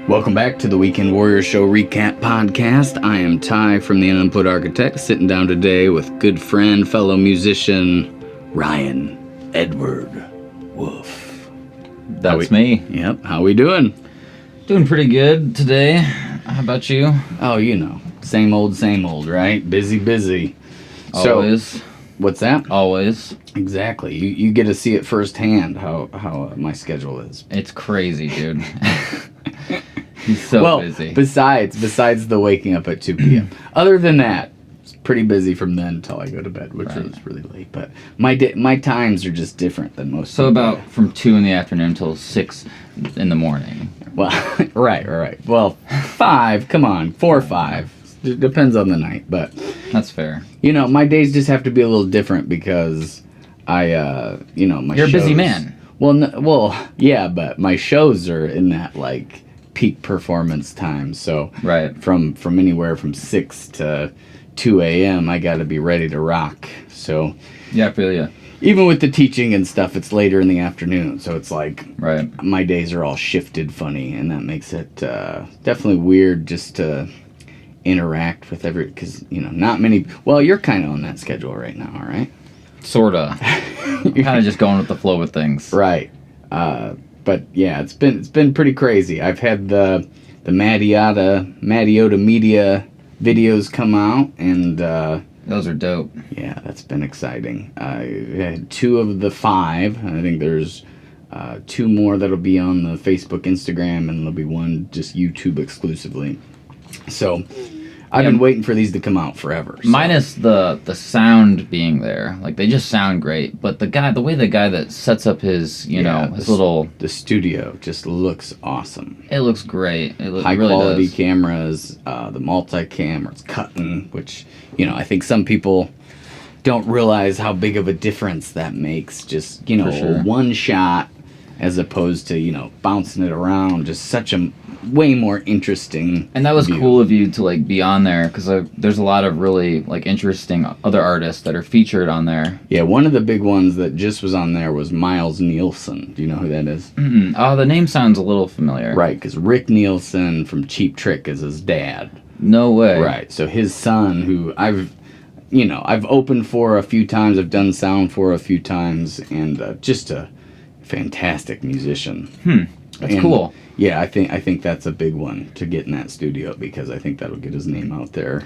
Welcome back to the Weekend Warrior Show Recap Podcast. I am Ty from the Unemployed Architect, sitting down today with good friend, fellow musician, Ryan Edward Wolf. That's me. Yep. How we doing? Doing pretty good today. How about you? Oh, you know, same old, right? Busy. Always. So, what's that? Always. Exactly. You get to see it firsthand how my schedule is. It's crazy, dude. He's so busy. Besides the waking up at 2 p.m. Other than that, it's pretty busy from then until I go to bed, which is really late. But my times are just different than most. So about from 2 in the afternoon until 6 in the morning. Well, right. Well, 5. Come on, 4 or 5. It depends on the night, but that's fair. You know, my days just have to be a little different because my You're a busy man. Yeah, but my shows are in that like peak performance time. So from anywhere from 6 to 2 a.m. I got to be ready to rock. So yeah, I feel you. Even with the teaching and stuff, it's later in the afternoon, so it's like my days are all shifted funny, and that makes it definitely weird just to interact with because not many. Well, you're kind of on that schedule right now, all right? Sorta. You're kind of just going with the flow with things, right? But yeah, it's been pretty crazy. I've had the Madiota Media videos come out, and those are dope. Yeah, that's been exciting. I had 2 of the 5. I think there's 2 more that'll be on the Facebook, Instagram, and there'll be 1 just YouTube exclusively. So I've been waiting for these to come out forever. So. Minus the sound being there, like they just sound great. But the way the guy that sets up his the studio just looks awesome. It looks great. High quality cameras, the multi-cam, it's cutting, which I think some people don't realize how big of a difference that makes. Just one shot as opposed to bouncing it around. Just such a way more interesting. And that was cool of you to be on there because there's a lot of really interesting other artists that are featured on there. Yeah, one of the big ones that just was on there was Miles Nielsen. Do you know who that is? Mm-mm. Oh, the name sounds a little familiar. Right, because Rick Nielsen from Cheap Trick is his dad. No way. Right, so his son, who I've opened for a few times, I've done sound for a few times, and just a fantastic musician. That's cool. Yeah, I think that's a big one to get in that studio because I think that'll get his name out there,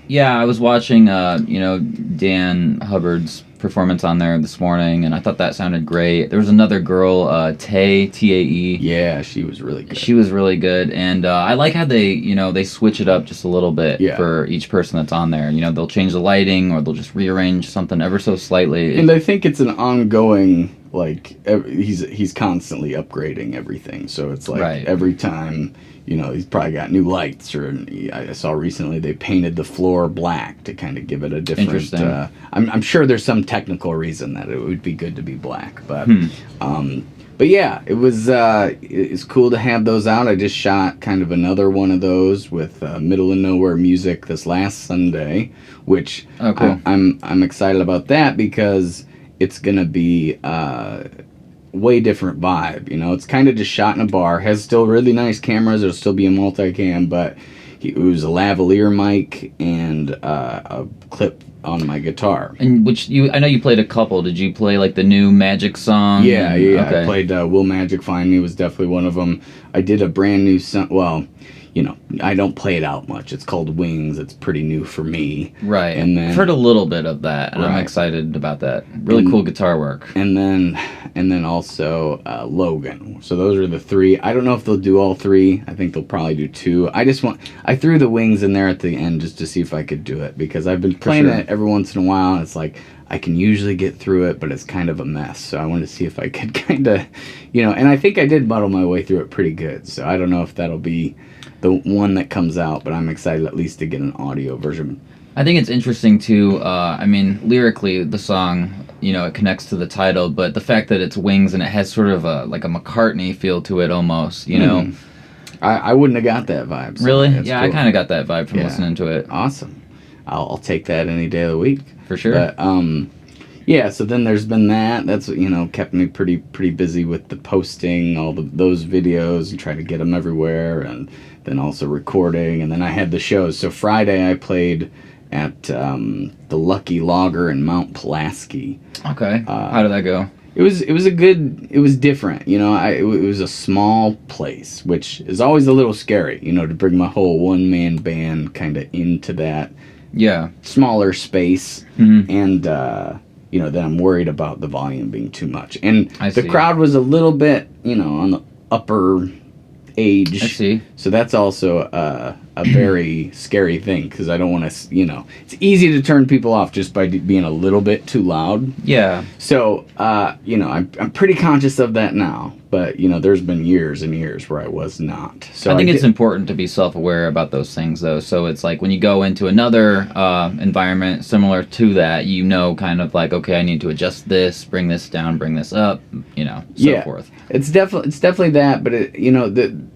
Yeah, I was watching, Dan Hubbard's performance on there this morning, and I thought that sounded great. There was another girl, Tae, T-A-E. Yeah, she was really good. She was really good, and I like how they switch it up just a little bit for each person that's on there. They'll change the lighting, or they'll just rearrange something ever so slightly. And I think it's an ongoing... he's constantly upgrading everything, so it's every time he's probably got new lights, or I saw recently they painted the floor black to kind of give it a different. Interesting. I'm sure there's some technical reason that it would be good to be black, but yeah, it's cool to have those out. I just shot kind of another one of those with Middle of Nowhere Music this last Sunday, which I'm excited about that because it's gonna be way different vibe. It's kind of just shot in a bar. Has still really nice cameras. It'll still be a multicam, but it was a lavalier mic and a clip on my guitar. And I know you played a couple. Did you play the new Magic song? Yeah. Okay. I played Will Magic Find Me was definitely one of them. I did a brand new song. Well, I don't play it out much. It's called Wings. It's pretty new for me. Right. And then I've heard a little bit of that, and I'm excited about that. Really cool guitar work. And then also Logan. So those are the 3. I don't know if they'll do all 3. I think they'll probably do 2. I threw the Wings in there at the end just to see if I could do it because I've been playing it every once in a while, and it's I can usually get through it, but it's kind of a mess. So I wanted to see if I could kind of, and I think I did muddle my way through it pretty good. So I don't know if that'll be the one that comes out, but I'm excited at least to get an audio version. I think it's interesting too. Lyrically, the song, it connects to the title, but the fact that it's Wings and it has sort of a McCartney feel to it almost, know. I wouldn't have got that vibe. So really? Yeah, cool. I kind of got that vibe from listening to it. Awesome. I'll take that any day of the week. For sure. But, Yeah, so then there's been that. That's what, kept me pretty busy with the posting those videos and trying to get them everywhere, and then also recording, and then I had the shows. So Friday I played at the Lucky Logger in Mount Pulaski. Okay. How did that go? It was different. It was a small place, which is always a little scary, to bring my whole one-man band kind of into that smaller space. Mm-hmm. And then I'm worried about the volume being too much. And the crowd was a little bit, on the upper age. I see. So that's also a very scary thing, because I don't want to, it's easy to turn people off just by being a little bit too loud. Yeah. So, I'm pretty conscious of that now. But, there's been years and years where I was not. So I think it's important to be self-aware about those things, though. So it's like when you go into another environment similar to that, kind of like, okay, I need to adjust this, bring this down, bring this up, so forth. It's definitely that, but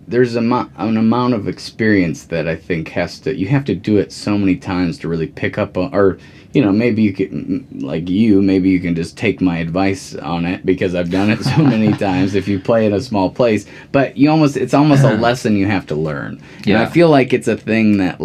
there's an amount of experience that I think you have to do it so many times to really pick up on, or maybe you can, maybe you can just take my advice on it, because I've done it so many times if you play in a small place. But it's almost a lesson you have to learn. Yeah. And I feel like it's a thing that,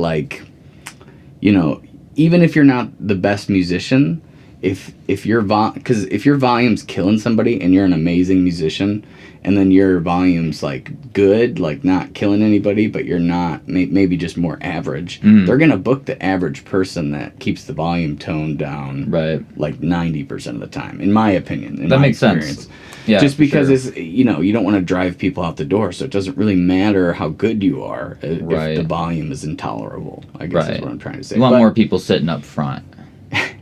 even if you're not the best musician, if your volume's killing somebody and you're an amazing musician, and then your volume's good, not killing anybody, but you're not, maybe just more average, they're gonna book the average person that keeps the volume toned down, right? 90% of the time, in my opinion. That makes sense. Yeah, just because it's you don't want to drive people out the door, so it doesn't really matter how good you are if the volume is intolerable. I guess is what I'm trying to say. You want more people sitting up front.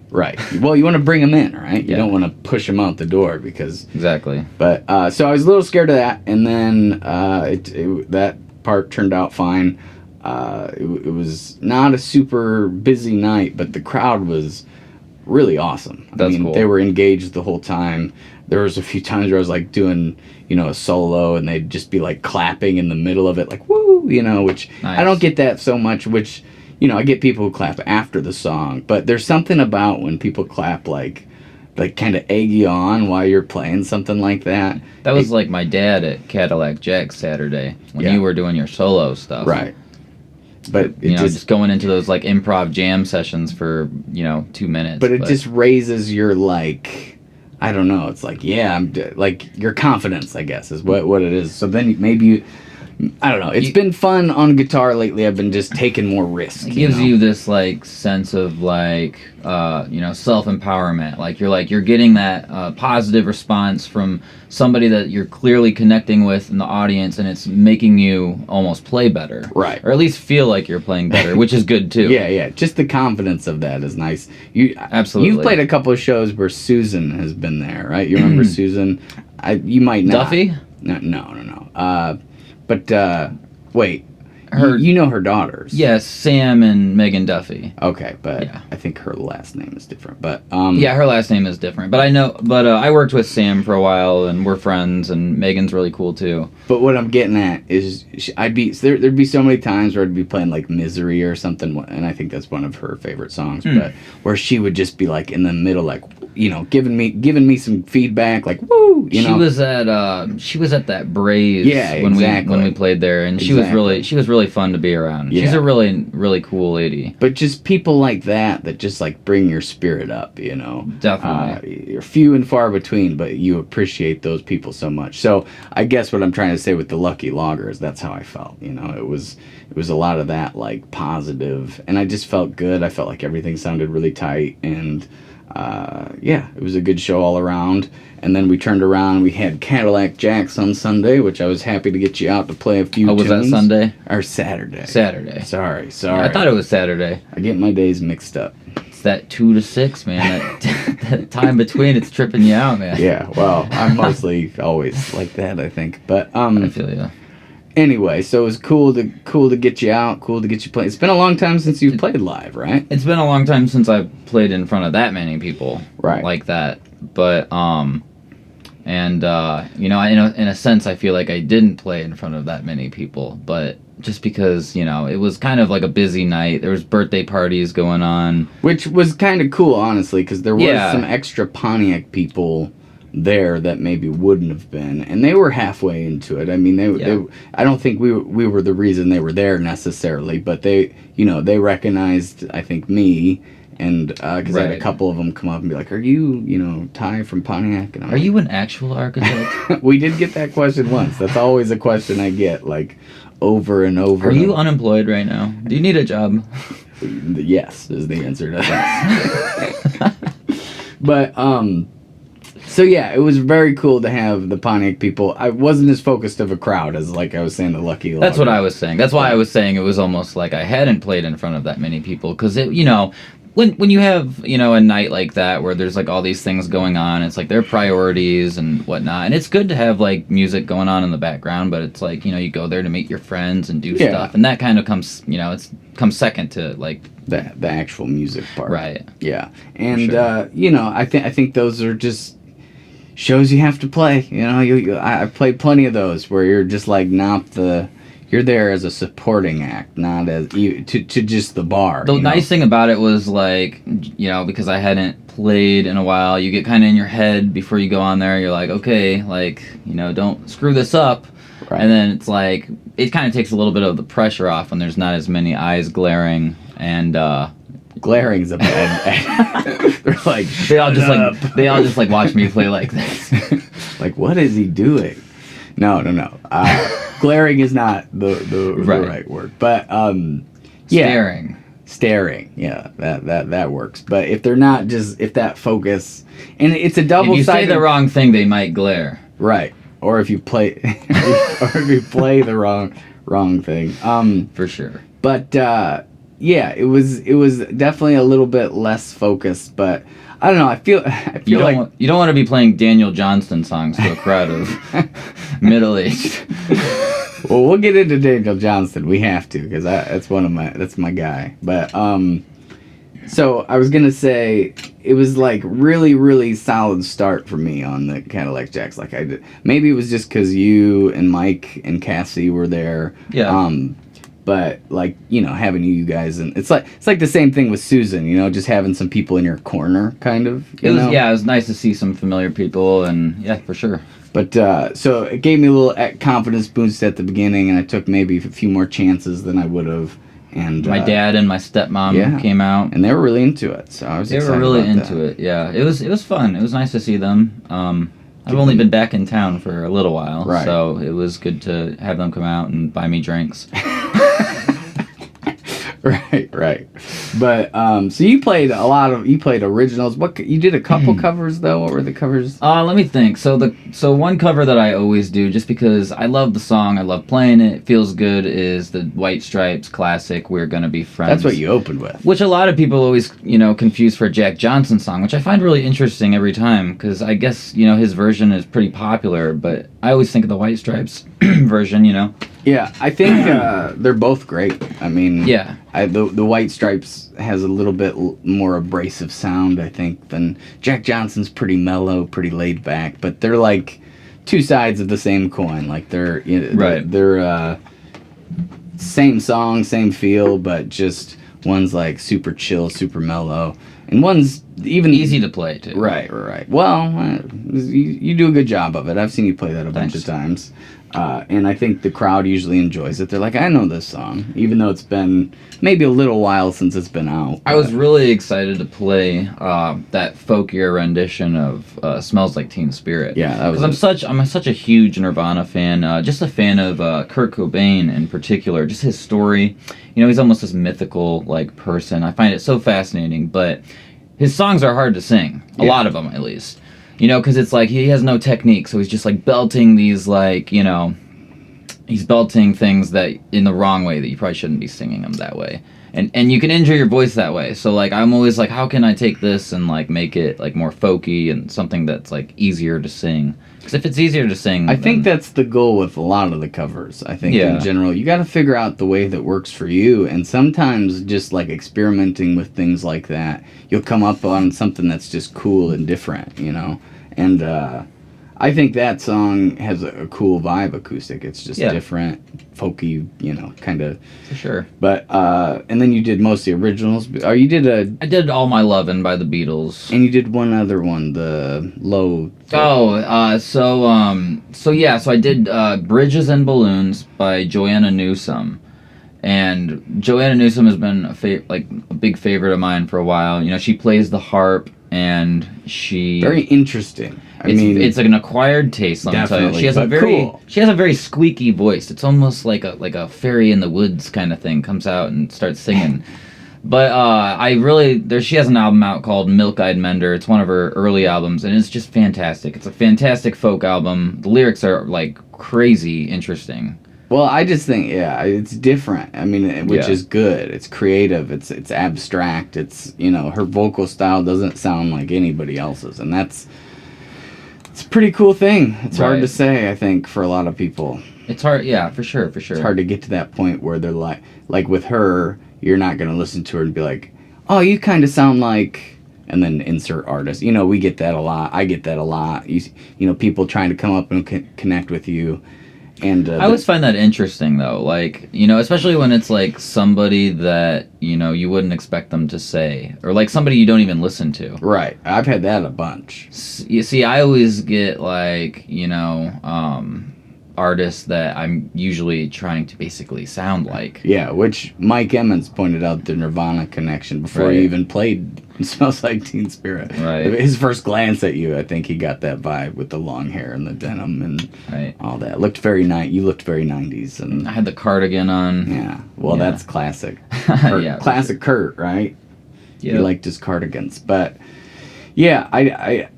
Right. Well, you want to bring them in, right? You don't want to push them out the door, because... Exactly. But, so I was a little scared of that, and then that part turned out fine. It was not a super busy night, but the crowd was really awesome. That's cool. They were engaged the whole time. There was a few times where I was, doing, a solo, and they'd just be, clapping in the middle of it, woo, which nice. I don't get that so much, which... I get people who clap after the song, but there's something about when people clap kind of egg you on while you're playing something like that. That was like my dad at Cadillac Jacks Saturday when you were doing your solo stuff. Right. But just going into those improv jam sessions for 2 minutes. But it just raises your I don't know. It's your confidence, I guess, is what it is. So then maybe I don't know. It's been fun on guitar lately. I've been just taking more risks. It gives you this sense of self-empowerment. You're getting that positive response from somebody that you're clearly connecting with in the audience, and it's making you almost play better. Right. Or at least feel like you're playing better, which is good too. Yeah. Just the confidence of that is nice. Absolutely. You've played a couple of shows where Susan has been there, right? You remember Susan? You might not. Duffy? No. But, wait, you know her daughters. Yes, Sam and Megan Duffy. Okay, but I think her last name is different. But her last name is different. But I worked with Sam for a while, and we're friends, and Megan's really cool too. But what I'm getting at is there'd be so many times where I'd be playing Misery or something, and I think that's one of her favorite songs, but where she would just be in the middle, giving me some feedback, woo, She was at that Braves when we played there, and she was really fun to be around. Yeah. She's a really, really cool lady. But just people like that just bring your spirit up, Definitely. You're few and far between, but you appreciate those people so much. So I guess what I'm trying to say with the Lucky Loggers, that's how I felt. It was a lot of that positive, and I just felt good. I felt like everything sounded really tight, and it was a good show all around. And then we turned around, we had Cadillac Jacks on Sunday, which I was happy to get you out to play a few tunes. Was that Sunday? Or Saturday. Saturday. Sorry. I thought it was Saturday. I get my days mixed up. It's that 2 to 6, man. That time between, it's tripping you out, man. Yeah, well, I'm mostly always like that, I think. But I feel you. Anyway, so it was cool to get you out, cool to get you playing. It's been a long time since you've played live, right? It's been a long time since I've played in front of that many people, right? Like that. But And in a sense, I feel like I didn't play in front of that many people, but just because it was kind of like a busy night. There was birthday parties going on, which was kind of cool, honestly, because there was Yeah. some extra Pontiac people there that maybe wouldn't have been, and they were halfway into it. I mean, they I don't think we were the reason they were there necessarily, but they recognized, I think, me. And because I had a couple of them come up and be like, "Are you, Ty from Pontiac?" And Are you an actual architect? We did get that question once. That's always a question I get, like, over and over. Are you unemployed right now? Do you need a job? Yes, is the answer to that. But so yeah, it was very cool to have the Pontiac people. I wasn't as focused of a crowd as, like I was saying, the Lucky Logger. That's what I was saying. That's why I was saying it was almost like I hadn't played in front of that many people, because when you have a night like that where there's like all these things going on, it's like their priorities and whatnot, and it's good to have like music going on in the background, but it's like you go there to meet your friends and do stuff, and that kind of comes comes second to like the actual music part, right? Yeah, and sure. I think those are just shows you have to play. I played plenty of those where you're just like you're there as a supporting act, not as to just the bar. The nice thing about it was, like, because I hadn't played in a while, you get kind of in your head before you go on there. You're like, okay, like, don't screw this up. Right. And then it's like, it kind of takes a little bit of the pressure off when there's not as many eyes glaring. And glaring's a bad. They're like, they all just like watch me play like this. Like, what is he doing? No. Glaring is not the right word, but staring, yeah, that works. But if they're not, if that focus, and it's a double-sided. If you say the wrong thing, they might glare. Right, or if you play, the wrong thing. For sure. But yeah, it was definitely a little bit less focused, but I don't know. I feel you like you don't want to be playing Daniel Johnston songs to a crowd of middle-aged. Well, we'll get into Daniel Johnston. We have to, because that's my guy. But so I was gonna say it was like really, really solid start for me on the Cadillac Jacks. Like I did. Maybe it was just because you and Mike and Cassie were there. Yeah. But like having you guys, and it's like the same thing with Susan. Just having some people in your corner, kind of. It was nice to see some familiar people, and yeah, for sure. But so it gave me a little confidence boost at the beginning, and I took maybe a few more chances than I would have. And my dad and my stepmom came out, and they were really into it. So I was excited They were really about into it. Yeah, it was fun. It was nice to see them. I've only been back in town for a little while, right. So it was good to have them come out and buy me drinks. Right. But so you played originals. What you did a couple covers though? What were the covers? Let me think. So one cover that I always do, just because I love the song, I love playing it, it feels good, is the White Stripes classic "We're Gonna Be Friends." That's what you opened with. Which a lot of people always confuse for a Jack Johnson song, which I find really interesting every time, because I guess his version is pretty popular, but I always think of the White Stripes version. Yeah, I think they're both great. I mean, yeah. The White Stripes has a little bit more abrasive sound, I think, than Jack Johnson's. Pretty mellow, pretty laid back, but they're like two sides of the same coin. Like they're they're same song, same feel, but just one's like super chill, super mellow, and one's even easy to play too. Right. Well, you do a good job of it. I've seen you play that a bunch of times. And I think the crowd usually enjoys it. They're like, I know this song, even though it's been maybe a little while since it's been out. I was really excited to play that folkier rendition of "Smells Like Teen Spirit." Yeah, that was. Because I'm such a huge Nirvana fan. Just a fan of Kurt Cobain in particular. Just his story. He's almost this mythical person. I find it so fascinating. But his songs are hard to sing. A lot of them, at least. Because it's like he has no technique, so he's just belting these he's belting things that in the wrong way that you probably shouldn't be singing them that way, and you can injure your voice that way. So I'm always like, how can I take this and make it more folky and something that's easier to sing? Because if it's easier to sing, I think that's the goal with a lot of the covers. I think in general, you got to figure out the way that works for you, and sometimes just experimenting with things like that, you'll come up on something that's just cool and different, And I think that song has a cool vibe acoustic. It's just Yeah. different, folky, kind of. For sure. But and then you did mostly originals. Or you did I did All My Lovin' by the Beatles. and you did one other one, the low. So I did Bridges and Balloons by Joanna Newsom. And Joanna Newsom has been a big favorite of mine for a while. She plays the harp, and she Very interesting. it's like an acquired taste. Let me tell you, she has a very squeaky voice. It's almost like a fairy in the woods kind of thing. Comes out and starts singing. But she has an album out called Milk-Eyed Mender. It's one of her early albums, and it's just fantastic. It's a fantastic folk album. The lyrics are like crazy interesting. Well, I just think, it's different. Which is good. It's creative. It's abstract. It's, her vocal style doesn't sound like anybody else's, and it's a pretty cool thing. It's hard to say, I think, for a lot of people. It's hard, yeah, for sure. It's hard to get to that point where they're like with her, you're not going to listen to her and be like, oh, you kind of sound like, and then insert artist. We get that a lot. I get that a lot. People trying to come up and connect with you. And I always find that interesting, though. Like, especially when it's like somebody that, you wouldn't expect them to say, or like somebody you don't even listen to. Right. I've had that a bunch. You see, I always get like, artists that I'm usually trying to basically sound like. Yeah, which Mike Emmons pointed out the Nirvana connection before he even played Smells Like Teen Spirit. Right. His first glance at you, I think he got that vibe with the long hair and the denim and all that. Looked very you looked very 90s. And I had the cardigan on. Yeah. Well, that's classic. Classic Kurt, right? Yeah. He liked his cardigans. But yeah, I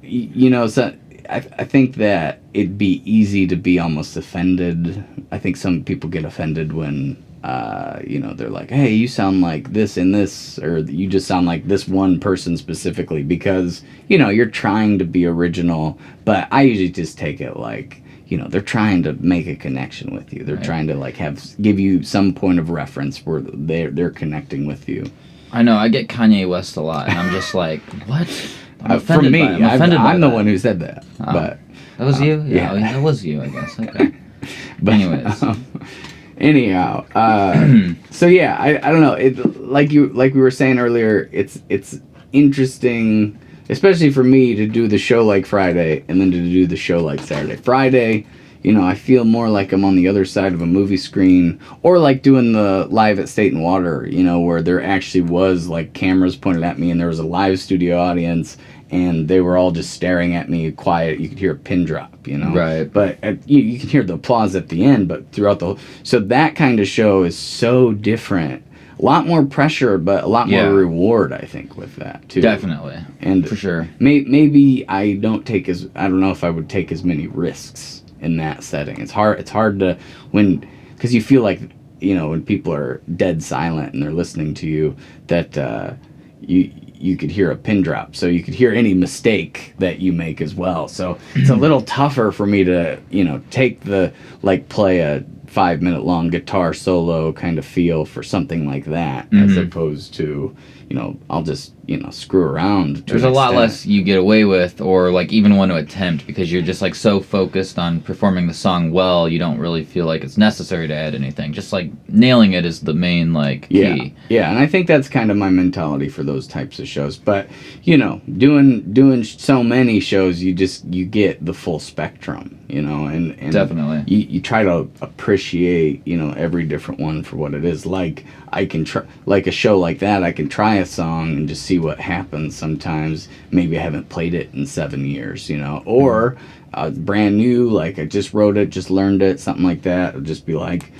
think that it'd be easy to be almost offended. I think some people get offended when, they're like, hey, you sound like this in this, or you just sound like this one person specifically because, you're trying to be original. But I usually just take it like, they're trying to make a connection with you. They're trying to give you some point of reference where they're connecting with you. I know, I get Kanye West a lot, and I'm just like, what? For me, I'm the one who said that. But that was you? Yeah, that was you, I guess. Okay. But anyways. Anyhow, so yeah, I don't know. Like we were saying earlier, it's interesting, especially for me to do the show like Friday and then to do the show like Saturday. Friday, I feel more like I'm on the other side of a movie screen, or like doing the live at State and Water, where there actually was like cameras pointed at me and there was a live studio audience and they were all just staring at me quiet. You could hear a pin drop, Right. But you can hear the applause at the end, but throughout so that kind of show is so different. A lot more pressure, but a lot more reward, I think, with that too. Definitely. And for sure. Maybe I don't know if I would take as many risks in that setting. It's hard to because you feel like, when people are dead silent and they're listening to you, that you could hear a pin drop, so you could hear any mistake that you make as well. So it's a little tougher for me to take play a 5-minute long guitar solo kind of feel for something like that, as opposed to I'll just screw around. There's a lot less you get away with, or like even want to attempt, because you're just like so focused on performing the song well, you don't really feel like it's necessary to add anything. Just like nailing it is the main key. Yeah, and I think that's kind of my mentality for those types of shows. But doing so many shows, you get the full spectrum, and definitely you try to appreciate every different one for what it is. Like I can try, like a show like that, I can try a song and just see what happens. Sometimes maybe I haven't played it in 7 years, or brand new, like I just wrote it, just learned it, something like that. It'll just be like,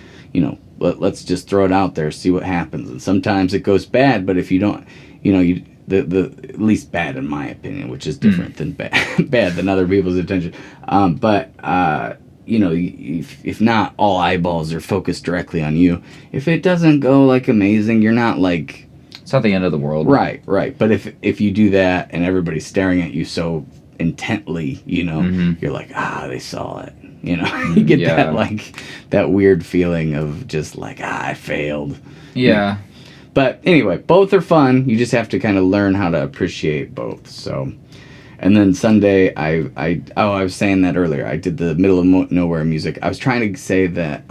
let's just throw it out there, see what happens. And sometimes it goes bad, but if you don't, the at least bad in my opinion, which is different than bad than other people's attention. If not all eyeballs are focused directly on you, if it doesn't go like amazing, you're not like, it's not the end of the world. Right. But if you do that and everybody's staring at you so intently, you're like, they saw it. You get that weird feeling of just like, I failed. Yeah. But anyway, both are fun. You just have to kind of learn how to appreciate both. So And then Sunday, I was saying that earlier. I did the middle of nowhere music. I was trying to say that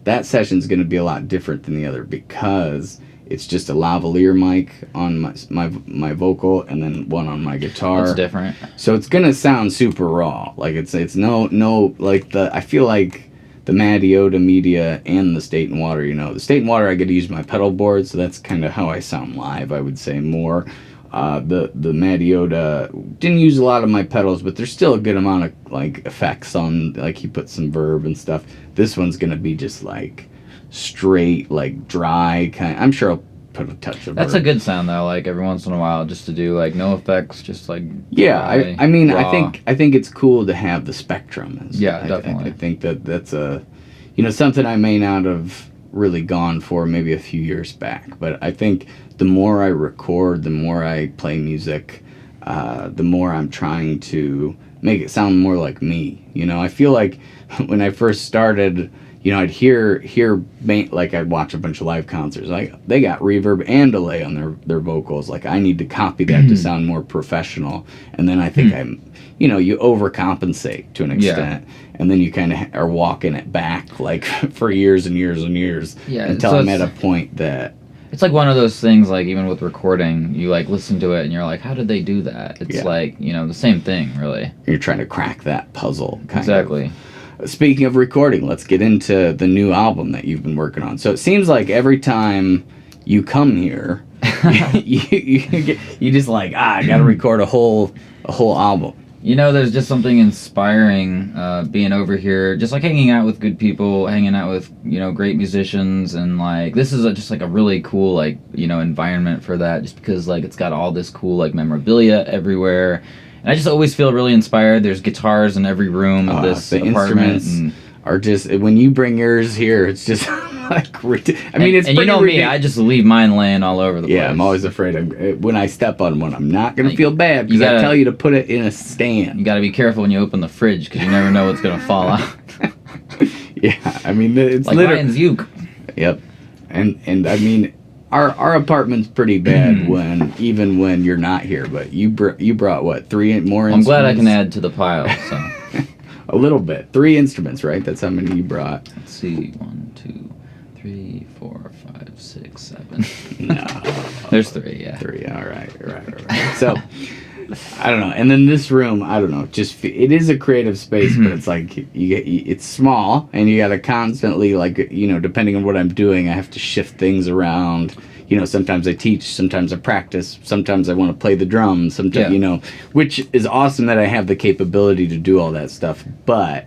that session's going to be a lot different than the other because it's just a lavalier mic on my vocal and then one on my guitar. It's different. So it's going to sound super raw. Like it's no like I feel like the Madiota Media and the State and Water, the State and Water I get to use my pedal board, so that's kind of how I sound live, I would say more. The Madiota didn't use a lot of my pedals, but there's still a good amount of like effects on, like he put some verb and stuff. This one's gonna be just like straight, like dry kind. I'm sure I'll put a touch of That's verb. a good sound though, like every once in a while, just to do like no effects, just like yeah. dry, I mean, raw. I think it's cool to have the spectrum. Yeah, definitely. I think that's a something I may not have really gone for maybe a few years back, but I think the more I record, the more I play music, the more I'm trying to make it sound more like me. I feel like when I first started, I'd hear like I'd watch a bunch of live concerts, like they got reverb and delay on their vocals. Like I need to copy that to sound more professional, and then I think you overcompensate to an extent, and then you kind of are walking it back like for years and years and years until I'm at a point that. It's like one of those things, like even with recording, you like listen to it and you're like, how did they do that? It's like, the same thing, really. You're trying to crack that puzzle. Exactly. Speaking of recording, let's get into the new album that you've been working on. So it seems like every time you come here, you just like, I got to record a whole album. There's just something inspiring being over here, just like hanging out with good people, hanging out with, great musicians, and like this is just like a really cool like, environment for that, just because like it's got all this cool like memorabilia everywhere. And I just always feel really inspired. There's guitars in every room of this apartment. And are just, when you bring yours here, it's just like, I mean, it's and pretty me, I just leave mine laying all over the place. Yeah, I'm always afraid when I step on one, I'm not going to feel bad because I tell you to put it in a stand. You got to be careful when you open the fridge because you never know what's going to fall out. Yeah, I mean, it's like Ryan's uke. Yep. And I mean, our apartment's pretty bad even when you're not here, but you brought what, 3 more instruments? I'm glad I can add to the pile, so. A little bit. 3 instruments, right? That's how many you brought. Let's see. 1, 2, 3, 4, 5, 6, 7. No. There's 3, yeah. 3, all right. So, I don't know. And then this room, I don't know, it is a creative space, but it's like, it's small, and you got to constantly, like, depending on what I'm doing, I have to shift things around. Sometimes I teach, sometimes I practice, sometimes I want to play the drums, sometimes, which is awesome that I have the capability to do all that stuff, but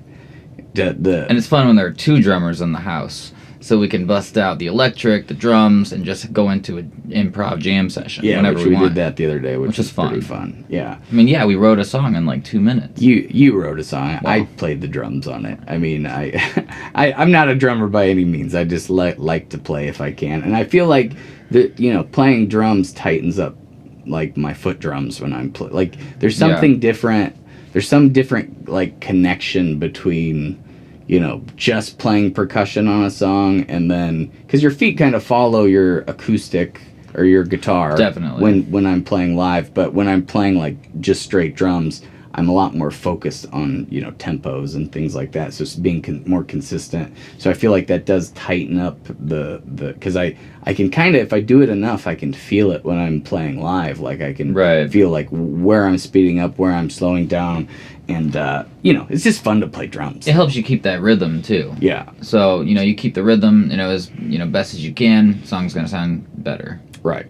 and it's fun when there are 2 drummers in the house, so we can bust out the electric, the drums, and just go into an improv jam session whenever we want. Did that the other day, which was fun. Pretty fun. Yeah. I mean, we wrote a song in like 2 minutes. You wrote a song. Wow. I played the drums on it. I mean, I'm not a drummer by any means. I just like to play if I can, and I feel like playing drums tightens up like my foot drums when I'm like there's something different. There's some different like connection between just playing percussion on a song and then because your feet kind of follow your acoustic or your guitar. Definitely. When I'm playing live, but when I'm playing like just straight drums, I'm a lot more focused on tempos and things like that. So it's being more consistent. So I feel like that does tighten up the because I can kind of, if I do it enough, I can feel it when I'm playing live. Like I can feel like where I'm speeding up, where I'm slowing down, and it's just fun to play drums. It helps you keep that rhythm too. Yeah. So you keep the rhythm as best as you can. Song's gonna sound better. Right.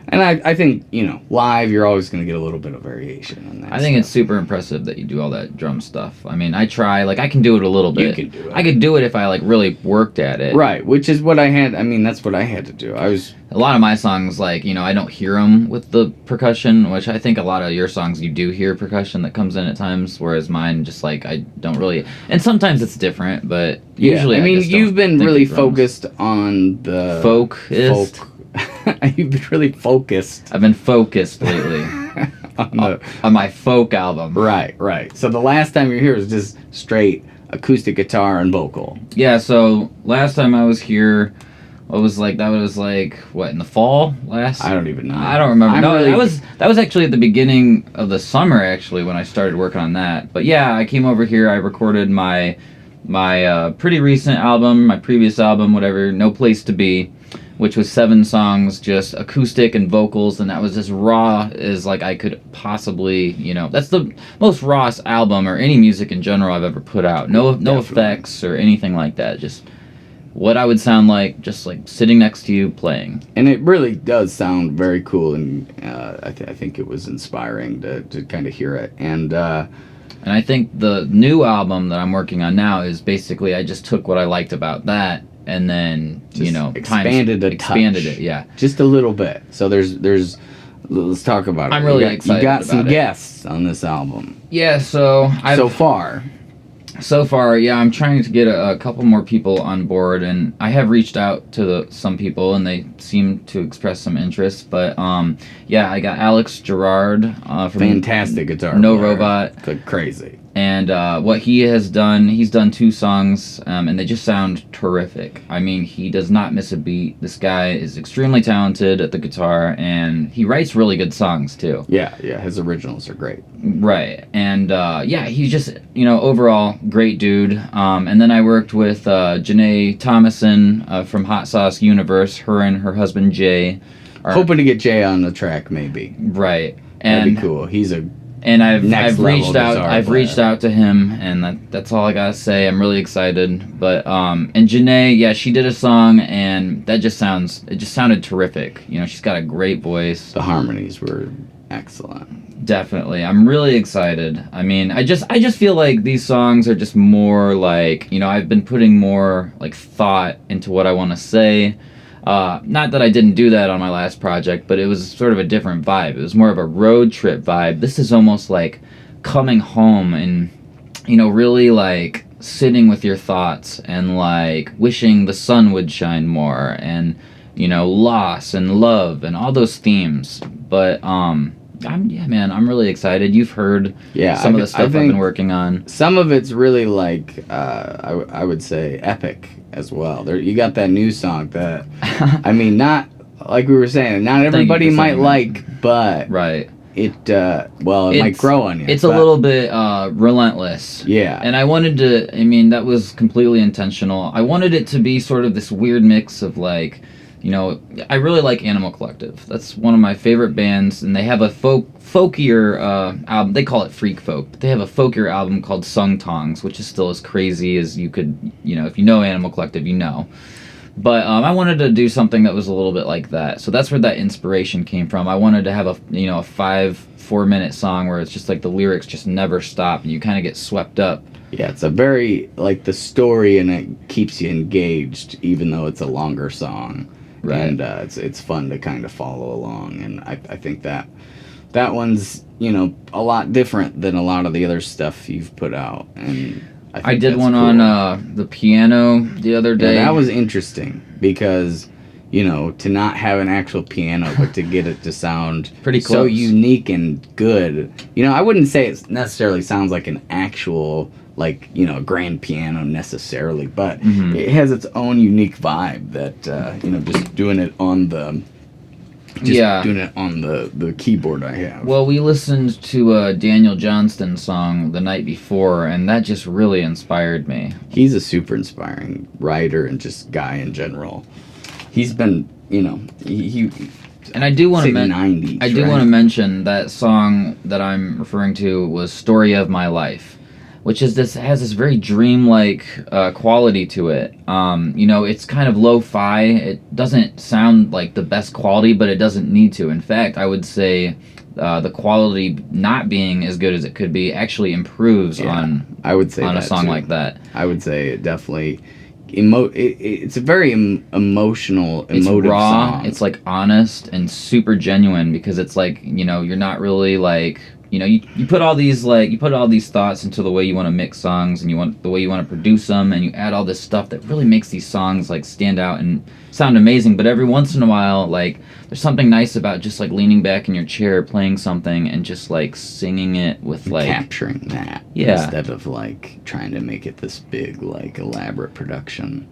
And I think, live, you're always going to get a little bit of variation on that. I think it's super impressive that you do all that drum stuff. I mean, I try, I can do it a little bit. You can do it. I could do it if I, really worked at it. Right, which is what I had, that's what I had to do. A lot of my songs, I don't hear them with the percussion, which I think a lot of your songs, you do hear percussion that comes in at times, whereas mine, just, I don't really, and sometimes it's different, but usually you've been really focused on the... Folk. You've been really focused. I've been focused lately on my folk album. Right. So the last time you were here was just straight acoustic guitar and vocal. Yeah, so last time I was here, What was like that was like what in the fall last? I don't even know. I don't remember. I'm No, really- that was actually at the beginning of the summer actually when I started working on that. But yeah, I came over here. I recorded my pretty recent album, my previous album, whatever, No Place to Be, which was 7 songs, just acoustic and vocals, and that was as raw as like I could possibly, that's the most rawest album or any music in general I've ever put out. No Definitely. effects or anything like that. Just what I would sound like, just like sitting next to you playing. And it really does sound very cool, and I think it was inspiring to kind of hear it. And I think the new album that I'm working on now is basically I just took what I liked about that and then just expanded it, yeah, just a little bit. So there's let's talk about it. I'm really excited. You got about some it. guests on this album. Yeah, so So far, yeah, I'm trying to get a couple more people on board, and I have reached out to some people, and they seem to express some interest. But yeah, I got Alex Gerard from Fantastic guitar No player. Robot, Crazy. and what he has done, he's done 2 songs, and they just sound terrific. I mean, he does not miss a beat. This guy is extremely talented at the guitar, and he writes really good songs too. Yeah, his originals are great. Right, and yeah, he's just, overall great dude. And then I worked with Janae Thomason from Hot Sauce Universe. Her and her husband Jay are Hoping to get Jay on the track, maybe. right, That'd and be cool. He's a I've next reached level out. guitar I've player. reached out to him, and that's all I gotta say. I'm really excited. But and Janae, yeah, she did a song, and it just sounded terrific. She's got a great voice. the harmonies were excellent. Definitely. I'm really excited. I mean, I just feel like these songs are just more like, I've been putting more like thought into what I want to say. Not that I didn't do that on my last project, but it was sort of a different vibe. It was more of a road trip vibe. This is almost like coming home and, really like sitting with your thoughts and like wishing the sun would shine more and, loss and love and all those themes. But, I'm really excited. You've heard some of the stuff I've been working on. Some of it's really like I would say epic as well. You got that new song that I mean, not like we were saying, not everybody might like, but right. It might grow on you. It's a little bit relentless. Yeah. And I wanted to. I mean, that was completely intentional. I wanted it to be sort of this weird mix of like. I really like Animal Collective. That's one of my favorite bands, and they have a folkier album. They call it Freak Folk, but they have a folkier album called Sung Tongs, which is still as crazy as you could, if you know Animal Collective, you know. But I wanted to do something that was a little bit like that. So that's where that inspiration came from. I wanted to have a 4-minute song where it's just like the lyrics just never stop, and you kind of get swept up. Yeah, it's a very, like, the story, and it keeps you engaged, even though it's a longer song. Right. And it's fun to kind of follow along, and I think that one's a lot different than a lot of the other stuff you've put out. And I did that's one cool. on the piano the other day. Yeah, that was interesting because to not have an actual piano, but to get it to sound pretty so close. unique and good. I wouldn't say it necessarily sounds like an actual a grand piano necessarily, but it has its own unique vibe that just doing it on the the keyboard I have. Well, we listened to a Daniel Johnston song the night before, and that just really inspired me. He's a super inspiring writer and just guy in general. He's been he and I do want to mention that song that I'm referring to was Story of My Life, which has this very dreamlike quality to it. It's kind of lo-fi. It doesn't sound like the best quality, but it doesn't need to. In fact, I would say the quality not being as good as it could be actually improves on a song like that. I would say it definitely it's a very emotional, it's emotive raw, song. It's like honest and super genuine because it's like, you're not really like, you put all these thoughts into the way you want to mix songs and the way you want to produce them, and you add all this stuff that really makes these songs like stand out and sound amazing. But every once in a while, like there's something nice about just like leaning back in your chair, playing something, and just like singing it with like capturing that, instead of like trying to make it this big like elaborate production.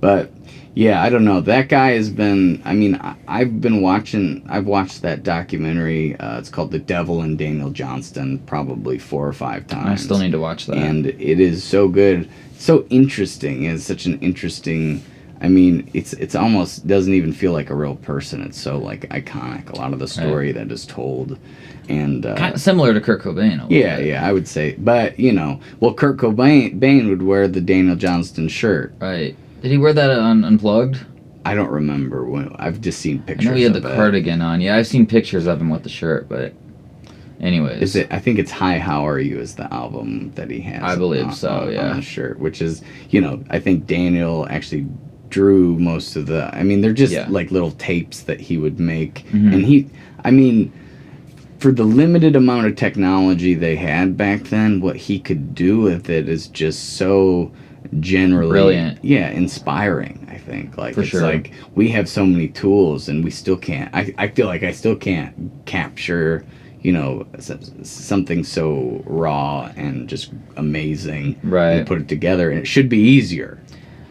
But yeah, I don't know. That guy has been. I mean, I've watched that documentary. It's called The Devil and Daniel Johnston probably 4 or 5 times. I still need to watch that. And it is so good, so interesting. It's such an interesting. I mean, it's almost doesn't even feel like a real person. It's so like iconic. A lot of the story that is told, and kind of similar to Kurt Cobain. Yeah, I would say. But Kurt Cobain would wear the Daniel Johnston shirt. Right. Did he wear that on Unplugged? I don't remember. I've just seen pictures. I know he had the cardigan on. Yeah, I've seen pictures of him with the shirt, but anyways. I think it's Hi, How Are You is the album that he has. I believe so, yeah. On the shirt, which is, I think Daniel actually drew most of the, I mean, they're just like little tapes that he would make. Mm-hmm. And for the limited amount of technology they had back then, what he could do with it is just so generally brilliant. Yeah, inspiring. I think For it's sure. like we have so many tools and we still can't. I feel like I still can't capture something so raw and just amazing, right? And put it together, and it should be easier.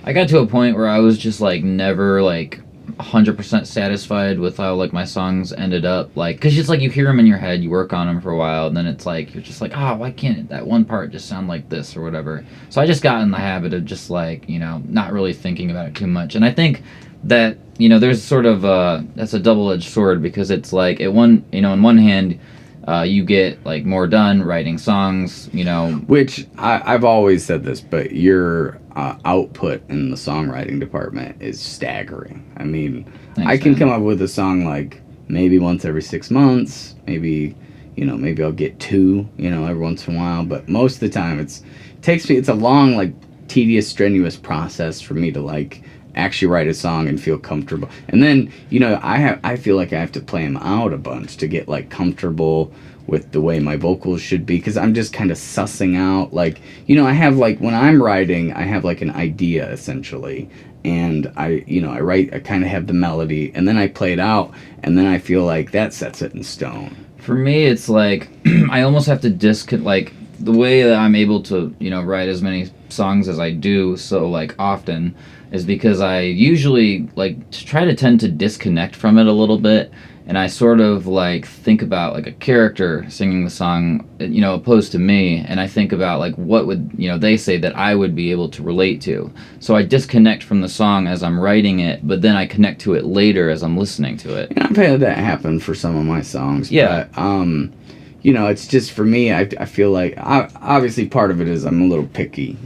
I got to a point where I was just like never like 100% satisfied with how like my songs ended up, like, because it's like you hear them in your head, you work on them for a while, and then it's like you're just like, why can't that one part just sound like this or whatever. So I just got in the habit of just like not really thinking about it too much. And I think that there's sort of that's a double-edged sword, because it's like in one hand you get like more done writing songs, which I've always said this, but your output in the songwriting department is staggering. I mean, Thanks, I can man. come up with a song like maybe once every 6 months, maybe I'll get 2 every once in a while, but most of the time it's a long, like, tedious, strenuous process for me to like actually write a song and feel comfortable. And then I feel like I have to play them out a bunch to get like comfortable with the way my vocals should be, because I'm just kind of sussing out, like, I have, like, when I'm writing, I have like an idea essentially, and I write, I kind of have the melody, and then I play it out, and then I feel like that sets it in stone. For me, it's like I almost have to like the way that I'm able to write as many songs as I do so like often is because I usually like tend to disconnect from it a little bit, and I sort of like think about like a character singing the song, opposed to me, and I think about like what would they say that I would be able to relate to. So I disconnect from the song as I'm writing it, but then I connect to it later as I'm listening to it. And I've had that happen for some of my songs. Yeah. But, it's just, for me, I feel like, obviously part of it is I'm a little picky.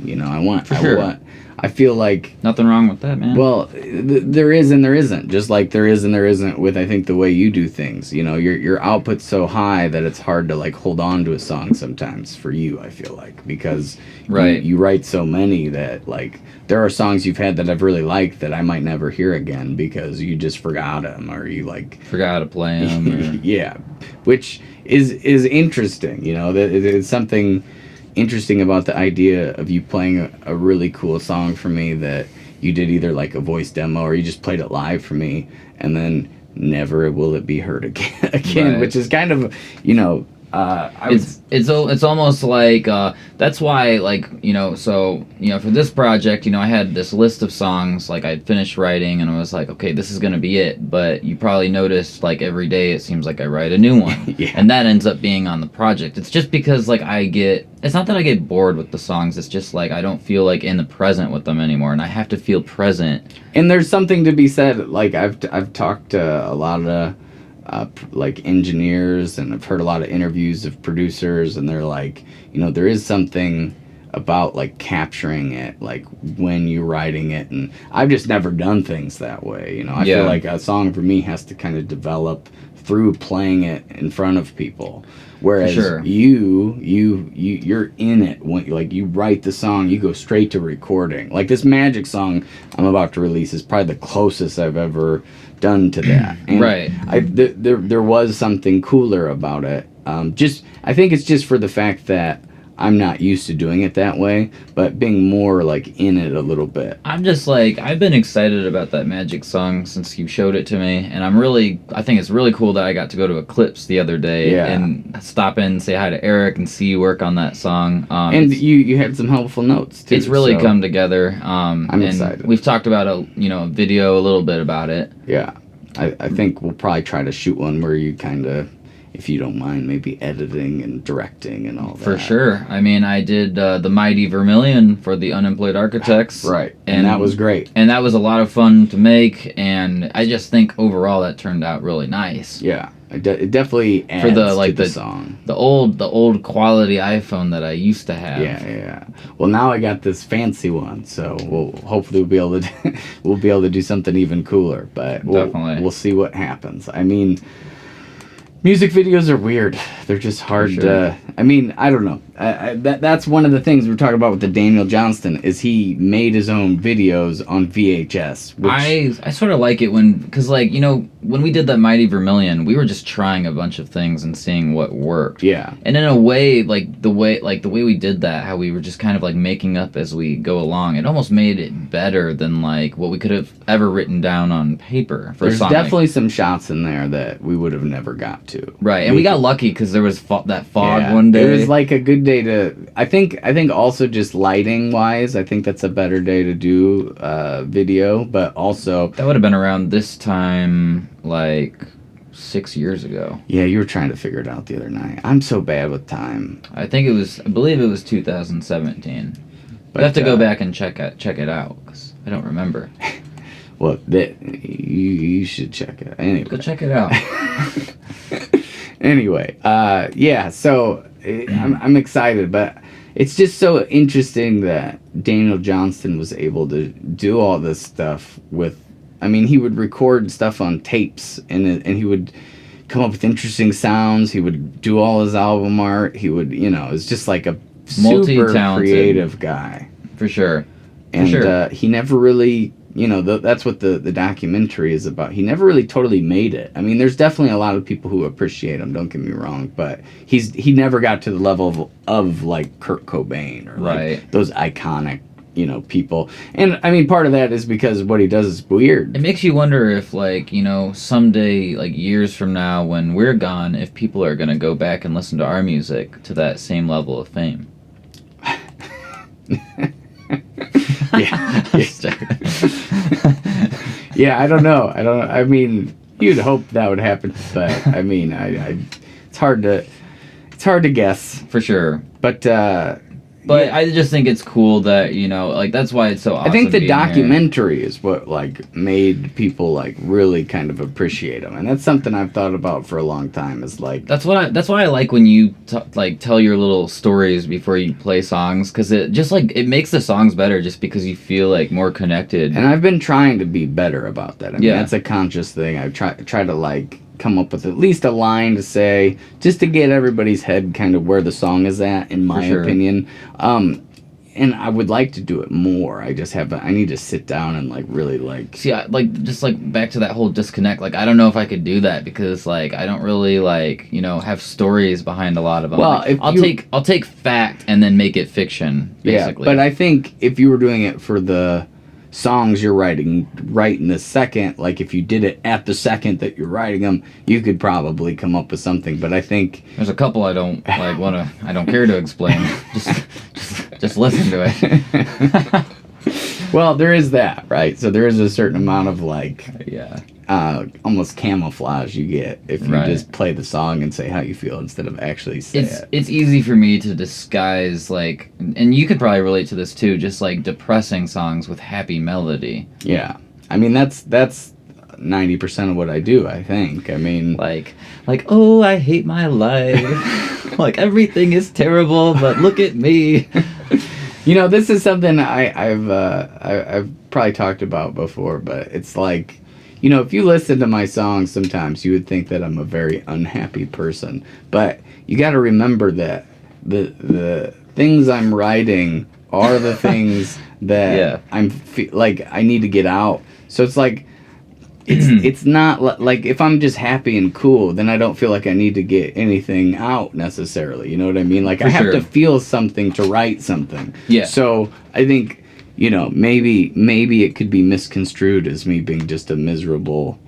I feel like... Nothing wrong with that, man. Well, there is and there isn't. Just like there is and there isn't with, I think, the way you do things. Your output's so high that it's hard to, like, hold on to a song sometimes for you, I feel like. Because you write so many that, like, there are songs you've had that I've really liked that I might never hear again because you just forgot them, or you, like... Forgot to play them. Or... yeah. Which is interesting, that it's something... interesting about the idea of you playing a really cool song for me that you did either like a voice demo or you just played it live for me, and then never will it be heard again, Right. Which is kind of it's almost like that's why, like, so for this project, I had this list of songs like I'd finished writing, and I was like, okay, this is gonna be it. But you probably noticed, like, every day it seems like I write a new one. Yeah. And that ends up being on the project. It's just because like it's not that I get bored with the songs, it's just like I don't feel like in the present with them anymore, and I have to feel present. And there's something to be said, like I've talked to a lot of like engineers, and I've heard a lot of interviews of producers, and they're like, there is something about like capturing it, like when you're writing it, and I've just never done things that way. I feel like a song for me has to kind of develop through playing it in front of people, whereas you're in it when, like, you write the song, you go straight to recording. Like this Magic song I'm about to release is probably the closest I've ever done to that. And right. There was something cooler about it. I think it's just for the fact that I'm not used to doing it that way, but being more like in it a little bit. I'm just like, I've been excited about that Magic song since you showed it to me, and I think it's really cool that I got to go to Eclipse the other day and stop in, say hi to Eric, and see you work on that song. And you had some helpful notes too. It's really come together. I'm excited. We've talked about a video a little bit about it. Yeah, I think we'll probably try to shoot one where you kind of, if you don't mind, maybe editing and directing and all that. For sure. I mean, I did the Mighty Vermilion for the Unemployed Architects. Right. And that was great. And that was a lot of fun to make, and I just think overall that turned out really nice. Yeah. It definitely adds for the song. The old quality iPhone that I used to have. Yeah. Well, now I got this fancy one, so hopefully we'll be able to do something even cooler. But we'll see what happens. I mean, music videos are weird. They're just hard to... I mean, I don't know. That's one of the things we're talking about with the Daniel Johnston, is he made his own videos on VHS. Which I sort of like it because, like, when we did that Mighty Vermilion, we were just trying a bunch of things and seeing what worked. Yeah. And in a way, the way we did that, how we were just kind of, like, making up as we go along, it almost made it better than, like, what we could have ever written down on paper for a song. There's definitely some shots in there that we would have never got to. Right, and we got lucky because there was that fog one day. It was like a good day to... I think also just lighting-wise, I think that's a better day to do video, but also... That would have been around this time, like 6 years ago. Yeah, you were trying to figure it out the other night. I'm so bad with time. I believe it was 2017. But I have to go back and check it out, because I don't remember. Well, you should check it out. Anyway. Go check it out. Anyway, so I'm excited, but it's just so interesting that Daniel Johnston was able to do all this stuff with... I mean, he would record stuff on tapes, and he would come up with interesting sounds. He would do all his album art. He would, it's just like a super creative guy. For sure. And he never really... that's what the documentary is about. He never really totally made it. I mean, there's definitely a lot of people who appreciate him, don't get me wrong, but he never got to the level of like Kurt Cobain or like those iconic, people. And I mean, part of that is because what he does is weird. It makes you wonder if, like, someday, like years from now when we're gone, if people are going to go back and listen to our music to that same level of fame. Yeah, I don't know. I mean, you'd hope that would happen, but I mean, it's hard to guess for sure. But I just think it's cool that like that's why it's so awesome. I think the documentary is what like made people like really kind of appreciate him, and that's something I've thought about for a long time. Is like that's why I like when you like tell your little stories before you play songs, because it just like it makes the songs better just because you feel like more connected. And I've been trying to be better about that. I mean, that's a conscious thing. I try to like come up with at least a line to say, just to get everybody's head kind of where the song is at, in my opinion. And I would like to do it more. I need to sit down and like really like... See, just like back to that whole disconnect, like I don't know if I could do that because like I don't really like, have stories behind a lot of them. Well, like, I'll take fact and then make it fiction, basically. Yeah, but I think if you were doing it for the songs you're writing right in the second, like if you did it at the second that you're writing them, you could probably come up with something. But I think there's a couple I don't like I don't care to explain. just listen to it. Well, there is that, right? So there is a certain amount of like almost camouflage you get if you just play the song and say how you feel instead of actually say it. It's easy for me to disguise, like, and you could probably relate to this too, just like depressing songs with happy melody. Yeah. I mean, that's 90% of what I do, I think. I mean, like oh, I hate my life. Like everything is terrible, but look at me. This is something I've probably talked about before, but it's like, if you listen to my songs, sometimes you would think that I'm a very unhappy person. But you got to remember that the things I'm writing are the things that I need to get out. So it's like it's not like if I'm just happy and cool, then I don't feel like I need to get anything out necessarily. You know what I mean? Like, I have to feel something to write something. Yeah. So I think, maybe it could be misconstrued as me being just a miserable.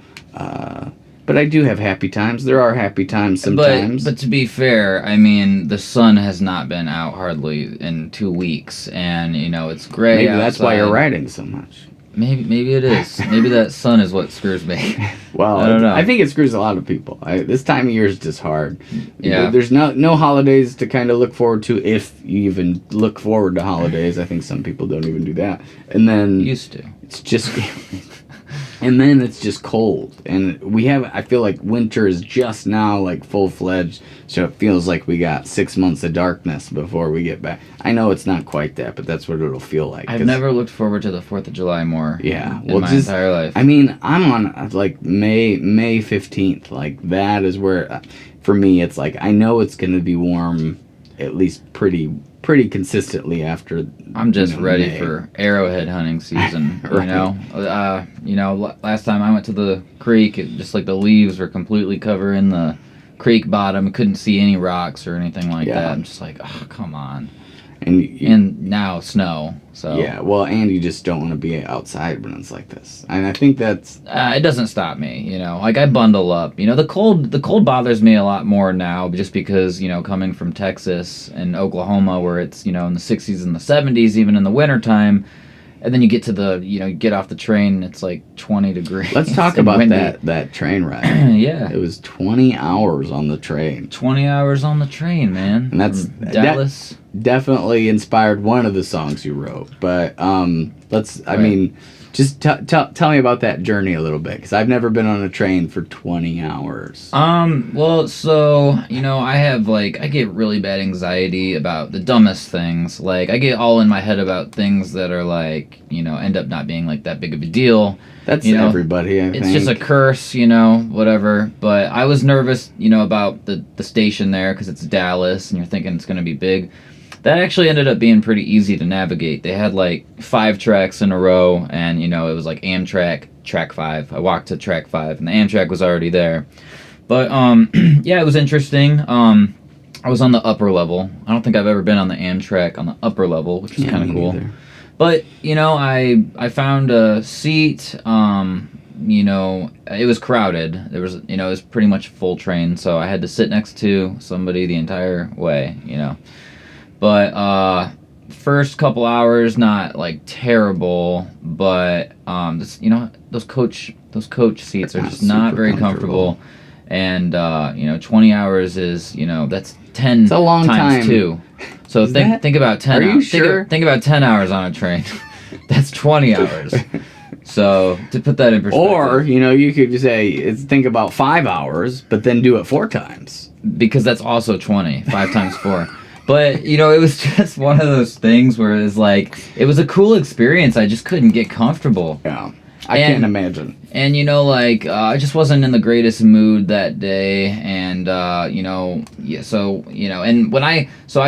But I do have happy times. There are happy times sometimes. But to be fair, I mean, the sun has not been out hardly in 2 weeks, and it's gray. Maybe outside. that's why you're writing so much. Maybe it is. Maybe that sun is what screws me. Well, I don't know. I think it screws a lot of people. This time of year is just hard. Yeah. There's no holidays to kind of look forward to, if you even look forward to holidays. I think some people don't even do that. And then Used to. it's just and then it's just cold. And I feel like winter is just now like full-fledged, so it feels like we got 6 months of darkness before we get back. I know it's not quite that, but that's what it'll feel like. I've never looked forward to the 4th of July more. Yeah, in my entire life. I mean, I'm on like May 15th. Like, that is where, for me, it's like I know it's gonna be warm, at least pretty consistently after. I'm just ready May. for arrowhead hunting season. Right. Last time I went to the creek, just like the leaves were completely covering the creek bottom. Couldn't see any rocks or anything like that. I'm just like, oh, come on. And now snow. So yeah, well, and you just don't want to be outside when it's like this. And I think that's it doesn't stop me. Like, I bundle up. The cold bothers me a lot more now, just because coming from Texas and Oklahoma, where it's in the 60s and the 70s, even in the wintertime. And then you get to get off the train, it's like 20 degrees. Let's talk about that train ride. Yeah. It was 20 hours on the train. 20 hours on the train, man. And that's Dallas. Definitely inspired one of the songs you wrote. But I mean, just tell me about that journey a little bit, because I've never been on a train for 20 hours. Well, so, I get really bad anxiety about the dumbest things. Like, I get all in my head about things that are like, end up not being like that big of a deal. That's everybody, I think. It's just a curse, whatever. But I was nervous, about the station there, because it's Dallas, and you're thinking it's going to be big. That actually ended up being pretty easy to navigate. They had like 5 tracks in a row, and it was like Amtrak, track 5. I walked to track 5, and the Amtrak was already there. But yeah, it was interesting. I was on the upper level. I don't think I've ever been on the Amtrak on the upper level, which is kind of cool. Neither. But I found a seat. It was crowded. There was it was pretty much a full train, so I had to sit next to somebody the entire way. But first couple hours, not like terrible, but those coach seats are just not very comfortable. And 20 hours is that's 10 it's a long times time. 2. So think about 10. Are you sure? Think about 10 hours on a train. That's 20 hours. So to put that in perspective. Or you could say think about 5 hours, but then do it 4 times. Because that's also 20. 5 times 4. But, it was just one of those things where it was like, it was a cool experience. I just couldn't get comfortable. Yeah. I can't imagine. And, I just wasn't in the greatest mood that day. And, and I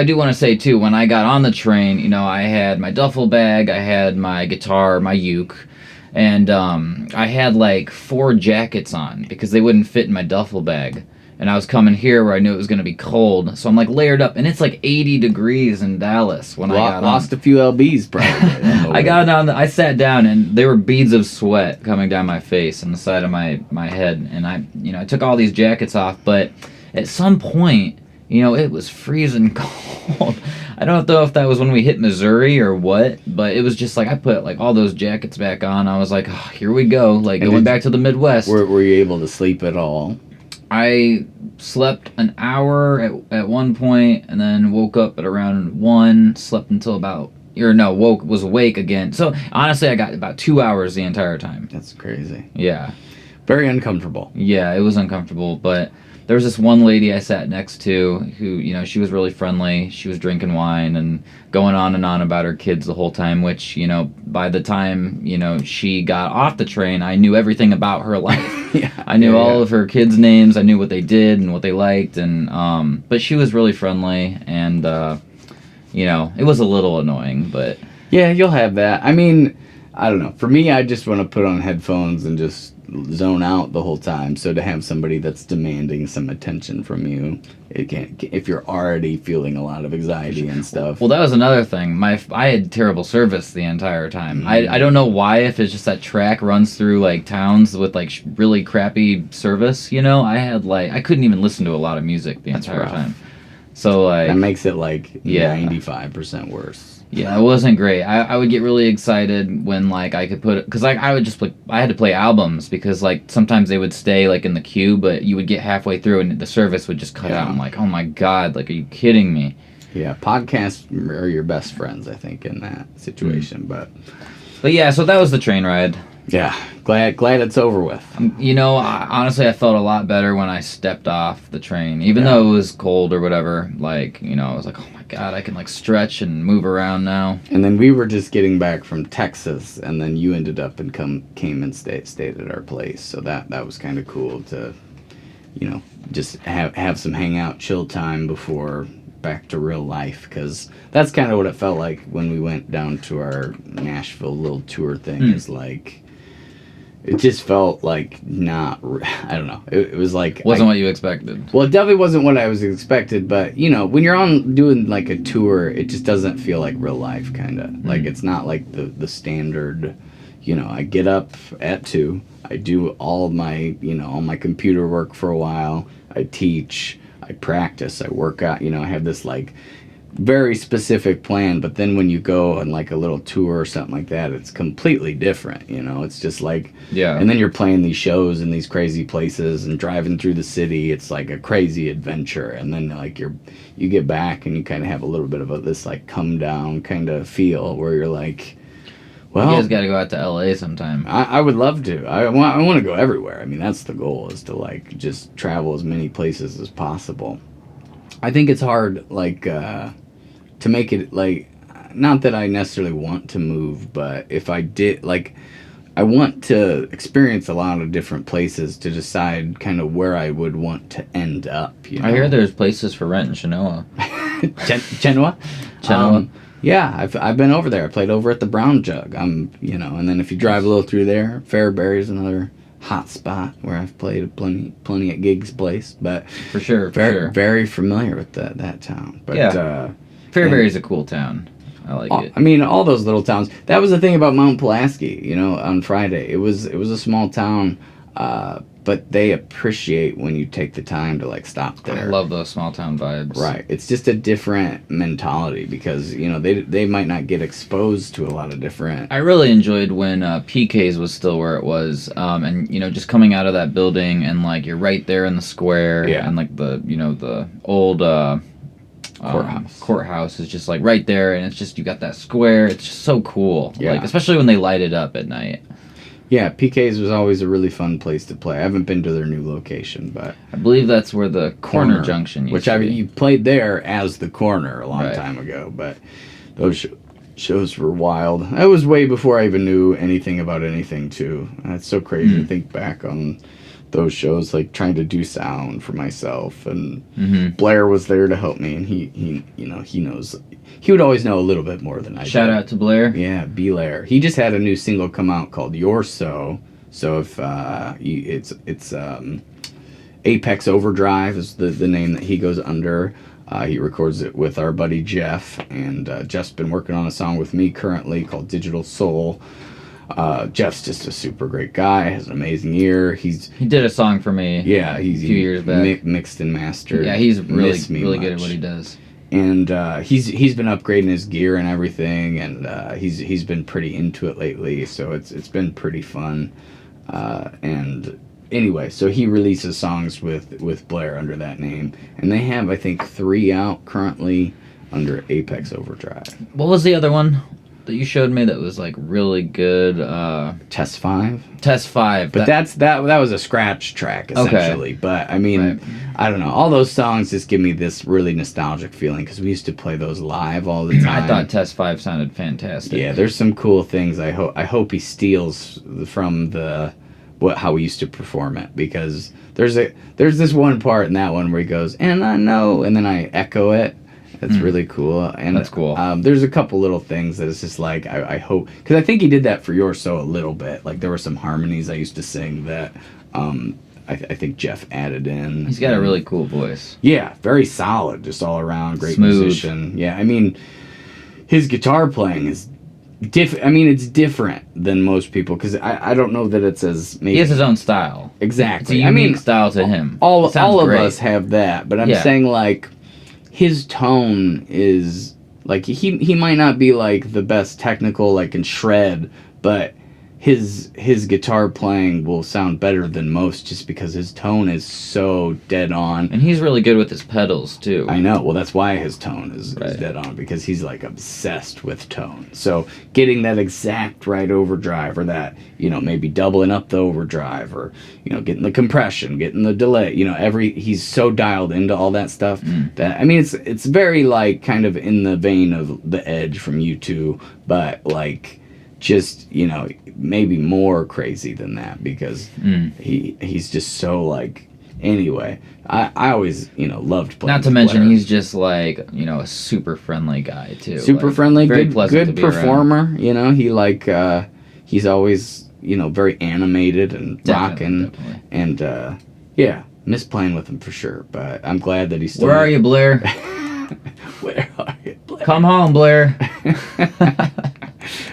do want to say, too, when I got on the train, I had my duffel bag, I had my guitar, my uke, and I had like 4 jackets on because they wouldn't fit in my duffel bag. And I was coming here where I knew it was going to be cold, so I'm like layered up, and it's like 80 degrees in Dallas when I got lost a few lbs probably. I got down, I sat down, and there were beads of sweat coming down my face and the side of my head, and I took all these jackets off, but at some point, it was freezing cold. I don't know if that was when we hit Missouri or what, but it was just like I put like all those jackets back on. I was like, oh, here we go, like going back to the Midwest. Were you able to sleep at all? I slept an hour at one point, and then woke up at around 1, slept until was awake again. So honestly, I got about 2 hours the entire time. That's crazy. Yeah. Very uncomfortable. Yeah, it was uncomfortable, but there was this one lady I sat next to who, she was really friendly. She was drinking wine and going on and on about her kids the whole time, which, by the time, she got off the train, I knew everything about her life. Yeah, I knew all of her kids' names. I knew what they did and what they liked. And, but she was really friendly, and, it was a little annoying, but. Yeah, you'll have that. I mean, I don't know. For me, I just want to put on headphones and just zone out the whole time. So to have somebody that's demanding some attention from you, it can't, if you're already feeling a lot of anxiety and stuff. Well, that was another thing. I had terrible service the entire time. I don't know why, if it's just that track runs through like towns with like really crappy service, you know. I couldn't even listen to a lot of music the entire time. So like that makes it like 95% worse. Yeah, it wasn't great. I would get really excited when like I could put, because like I would just I had to play albums, because like sometimes they would stay like in the queue, but you would get halfway through and the service would just cut out. I'm like, oh my god, like, are you kidding me? Yeah, podcasts are your best friends, I think, in that situation. But yeah, so that was the train ride. Yeah, glad it's over with. You know, honestly, I felt a lot better when I stepped off the train, even though it was cold or whatever. Like, you know, I was like, oh my god, I can like stretch and move around now. And then we were just getting back from Texas, and then you ended up and came and stayed at our place. So that was kind of cool to, you know, just have some hangout, chill time before back to real life, because that's kind of what it felt like when we went down to our Nashville little tour thing. Is like, it just felt like not, I don't know. It was like... Wasn't what you expected. Well, it definitely wasn't what I was expected, but, you know, when you're on doing like a tour, it just doesn't feel like real life, kind of. Like, it's not like the standard, you know, I get up at 2, I do all my, you know, all my computer work for a while, I teach, I practice, I work out, you know, I have this like very specific plan. But then when you go on like a little tour or something like that, it's completely different, you know. It's just like, and then you're playing these shows in these crazy places and driving through the city. It's like a crazy adventure. And then like you get back and you kind of have a little bit of this like come down kind of feel where you're like, well, you guys got to go out to LA sometime. I would love to. I want to go everywhere. I mean, that's the goal, is to like just travel as many places as possible. I think it's hard, like, to make it, like, not that I necessarily want to move, but if I did, like, I want to experience a lot of different places to decide kind of where I would want to end up, you know? I hear there's places for rent in Chenoa. Chenoa? Chenoa. Yeah, I've been over there. I played over at the Brown Jug. You know, and then if you drive a little through there, Fairbury is another hot spot where I've played plenty at Gigs Place. But for sure, very familiar with that town. But yeah. Fairbury's a cool town. I like it. I mean, all those little towns. That was the thing about Mount Pulaski, you know, on Friday. It was a small town, but they appreciate when you take the time to like stop there. I love those small town vibes. Right. It's just a different mentality, because, you know, they might not get exposed to a lot of different... I really enjoyed when PK's was still where it was, and, you know, just coming out of that building and like you're right there in the square, and like the, you know, the old courthouse is just like right there, and it's just, you got that square. It's just so cool. Like, especially when they light it up at night. Yeah, PK's was always a really fun place to play. I haven't been to their new location, but... I believe that's where the corner junction used to be. You played there as the corner a long time ago, but those shows were wild. That was way before I even knew anything about anything, too. It's so crazy to think back on those shows, like trying to do sound for myself, and Blair was there to help me, and he you know, he knows... He would always know a little bit more than I did. Shout out to Blair. Yeah, Blair. He just had a new single come out called You're So. So if it's Apex Overdrive is the name that he goes under. He records it with our buddy Jeff, and Jeff's been working on a song with me currently called Digital Soul. Jeff's just a super great guy, has an amazing ear. He did a song for me. Yeah, he's a few years back. Mixed and mastered. Yeah, he's really good at what he does. And he's been upgrading his gear and everything, and he's been pretty into it lately, so it's been pretty fun. And anyway, so he releases songs with Blair under that name, and they have, I think, 3 out currently under Apex Overdrive. What was the other one that you showed me that was like really good? Test 5. Test 5. But that was a scratch track essentially. Okay. But I mean, I don't know. All those songs just give me this really nostalgic feeling, because we used to play those live all the time. I thought Test 5 sounded fantastic. Yeah, there's some cool things. I hope he steals from how we used to perform it, because there's this one part in that one where he goes, and I know, and then I echo it. That's really cool. And That's cool. There's a couple little things that it's just like I hope, because I think he did that for Your So a little bit. Like there were some harmonies I used to sing that I think Jeff added in. He's got a really cool voice. Yeah, very solid, just all around, great Smooth. musician. Yeah, I mean, his guitar playing is it's different than most people, because I don't know that it's as maybe. He has his own style. Exactly. It's a unique style to him. All of great. us have that, but I'm saying like his tone is like he might not be like the best technical like in shred, but his guitar playing will sound better than most just because his tone is so dead on. And he's really good with his pedals too. I know. Well, that's why his tone is dead on, because he's like obsessed with tone. So getting that exact right overdrive, or that, maybe doubling up the overdrive, or, getting the compression, getting the delay, he's so dialed into all that stuff that, it's very like kind of in the vein of The Edge from U2, but like just, maybe more crazy than that, because he's just so like, anyway, I always, loved playing. Not to mention Blair. He's just like, a super friendly guy too. Super like, friendly, very good performer. He like, he's always, very animated and rocking. And yeah, miss playing with him for sure. But I'm glad that he's still. Where are you, Blair? Where are you, Blair? Come home, Blair.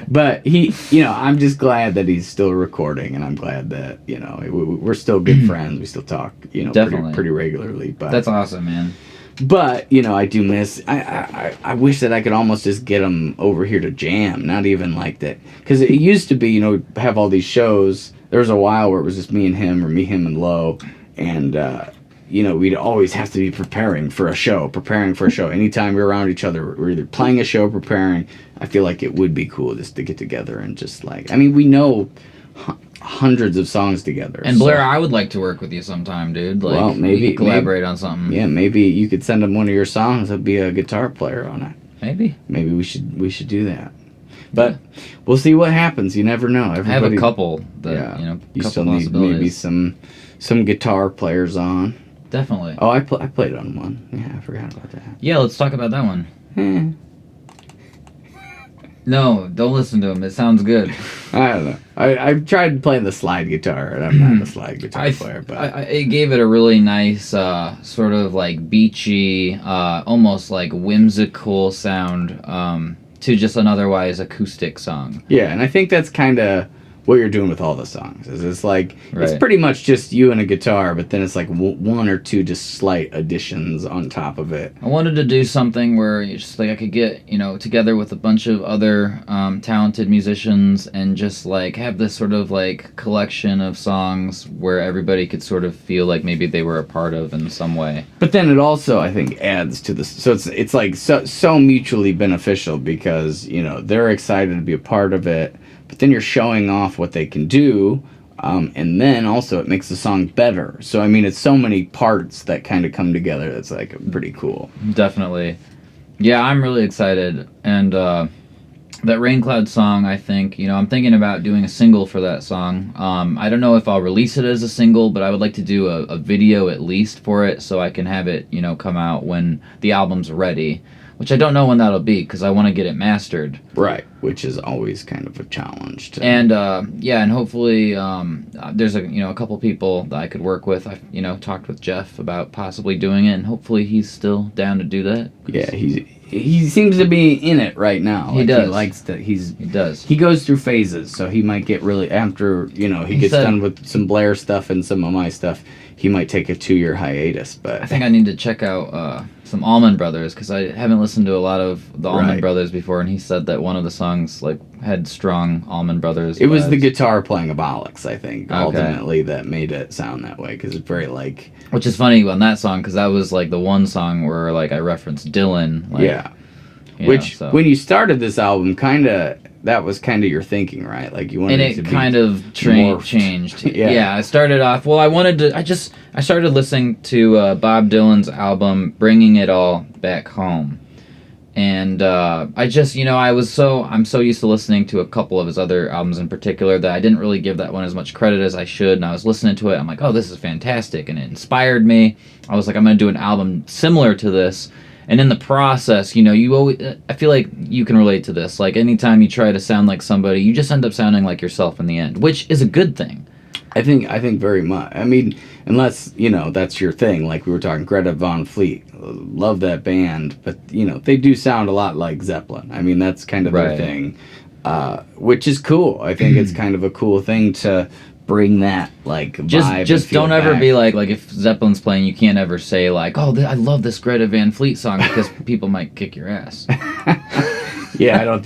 But I'm just glad that he's still recording, and I'm glad that, we're still good friends. We still talk, pretty regularly. But that's awesome, man. But, I do miss, I wish that I could almost just get him over here to jam, not even like that. Because it used to be, have all these shows. There was a while where it was just me and him, or me, him, and Lo, and, we'd always have to be preparing for a show. Anytime we're around each other, we're either playing a show, preparing. I feel like it would be cool just to get together and just like, we know hundreds of songs together. And Blair, I would like to work with you sometime, dude. Like, well, maybe we could collaborate on something. Yeah, maybe you could send him one of your songs. I'd be a guitar player on it. Maybe we should do that. But we'll see what happens. You never know. I have a couple that, you still need maybe some guitar players on. Definitely. Oh, I played on one. Yeah, I forgot about that. Yeah, let's talk about that one. No, don't listen to him. It sounds good. I don't know. I've tried playing the slide guitar, and I'm not a slide guitar player. But it gave it a really nice, sort of like beachy, almost like whimsical sound to just an otherwise acoustic song. Yeah, and I think that's kind of what you're doing with all the songs. It's like, it's pretty much just you and a guitar, but then it's like one or two just slight additions on top of it. I wanted to do something where just like I could get, together with a bunch of other talented musicians and just like have this sort of like collection of songs where everybody could sort of feel like maybe they were a part of in some way. But then it also, I think, adds to this. So it's like so mutually beneficial, because, they're excited to be a part of it. But then you're showing off what they can do, and then also it makes the song better. So, it's so many parts that kind of come together that's, like, pretty cool. Definitely. Yeah, I'm really excited. And that Rain Cloud song, I think, I'm thinking about doing a single for that song. I don't know if I'll release it as a single, but I would like to do a video at least for it so I can have it, come out when the album's ready. Which I don't know when that'll be, because I want to get it mastered. Right, which is always kind of a challenge. And and hopefully there's a couple people that I could work with. I talked with Jeff about possibly doing it, and hopefully he's still down to do that. Yeah, he seems to be in it right now. He does. He likes to. He does. He goes through phases, so he might get really after he gets done with some Blair stuff and some of my stuff. He might take a 2-year hiatus, but I think I need to check out some Allman Brothers, because I haven't listened to a lot of the Allman Brothers before, and he said that one of the songs like had strong Allman Brothers. It was the guitar playing of Alex, I think, ultimately that made it sound that way, because it's very like. Which is funny on that song, because that was like the one song where like I referenced Dylan. Like, yeah. Which when you started this album, that was kind of your thinking, right? Like you wanted it to be kind of changed. Yeah, I started off. Well, I started listening to Bob Dylan's album, Bringing It All Back Home, and I'm so used to listening to a couple of his other albums in particular that I didn't really give that one as much credit as I should. And I was listening to it, I'm like, oh, this is fantastic, and it inspired me. I was like, I'm gonna do an album similar to this. And in the process, you always, I feel like you can relate to this. Like anytime you try to sound like somebody, you just end up sounding like yourself in the end, which is a good thing. I think very much. I mean, unless that's your thing. Like we were talking, Greta Von Fleet, love that band, but they do sound a lot like Zeppelin. I mean, that's kind of their thing, which is cool. I think it's kind of a cool thing to bring that like vibe. Just don't ever be like if Zeppelin's playing, you can't ever say like, oh, I love this Greta Van Fleet song, because people might kick your ass. Yeah, I don't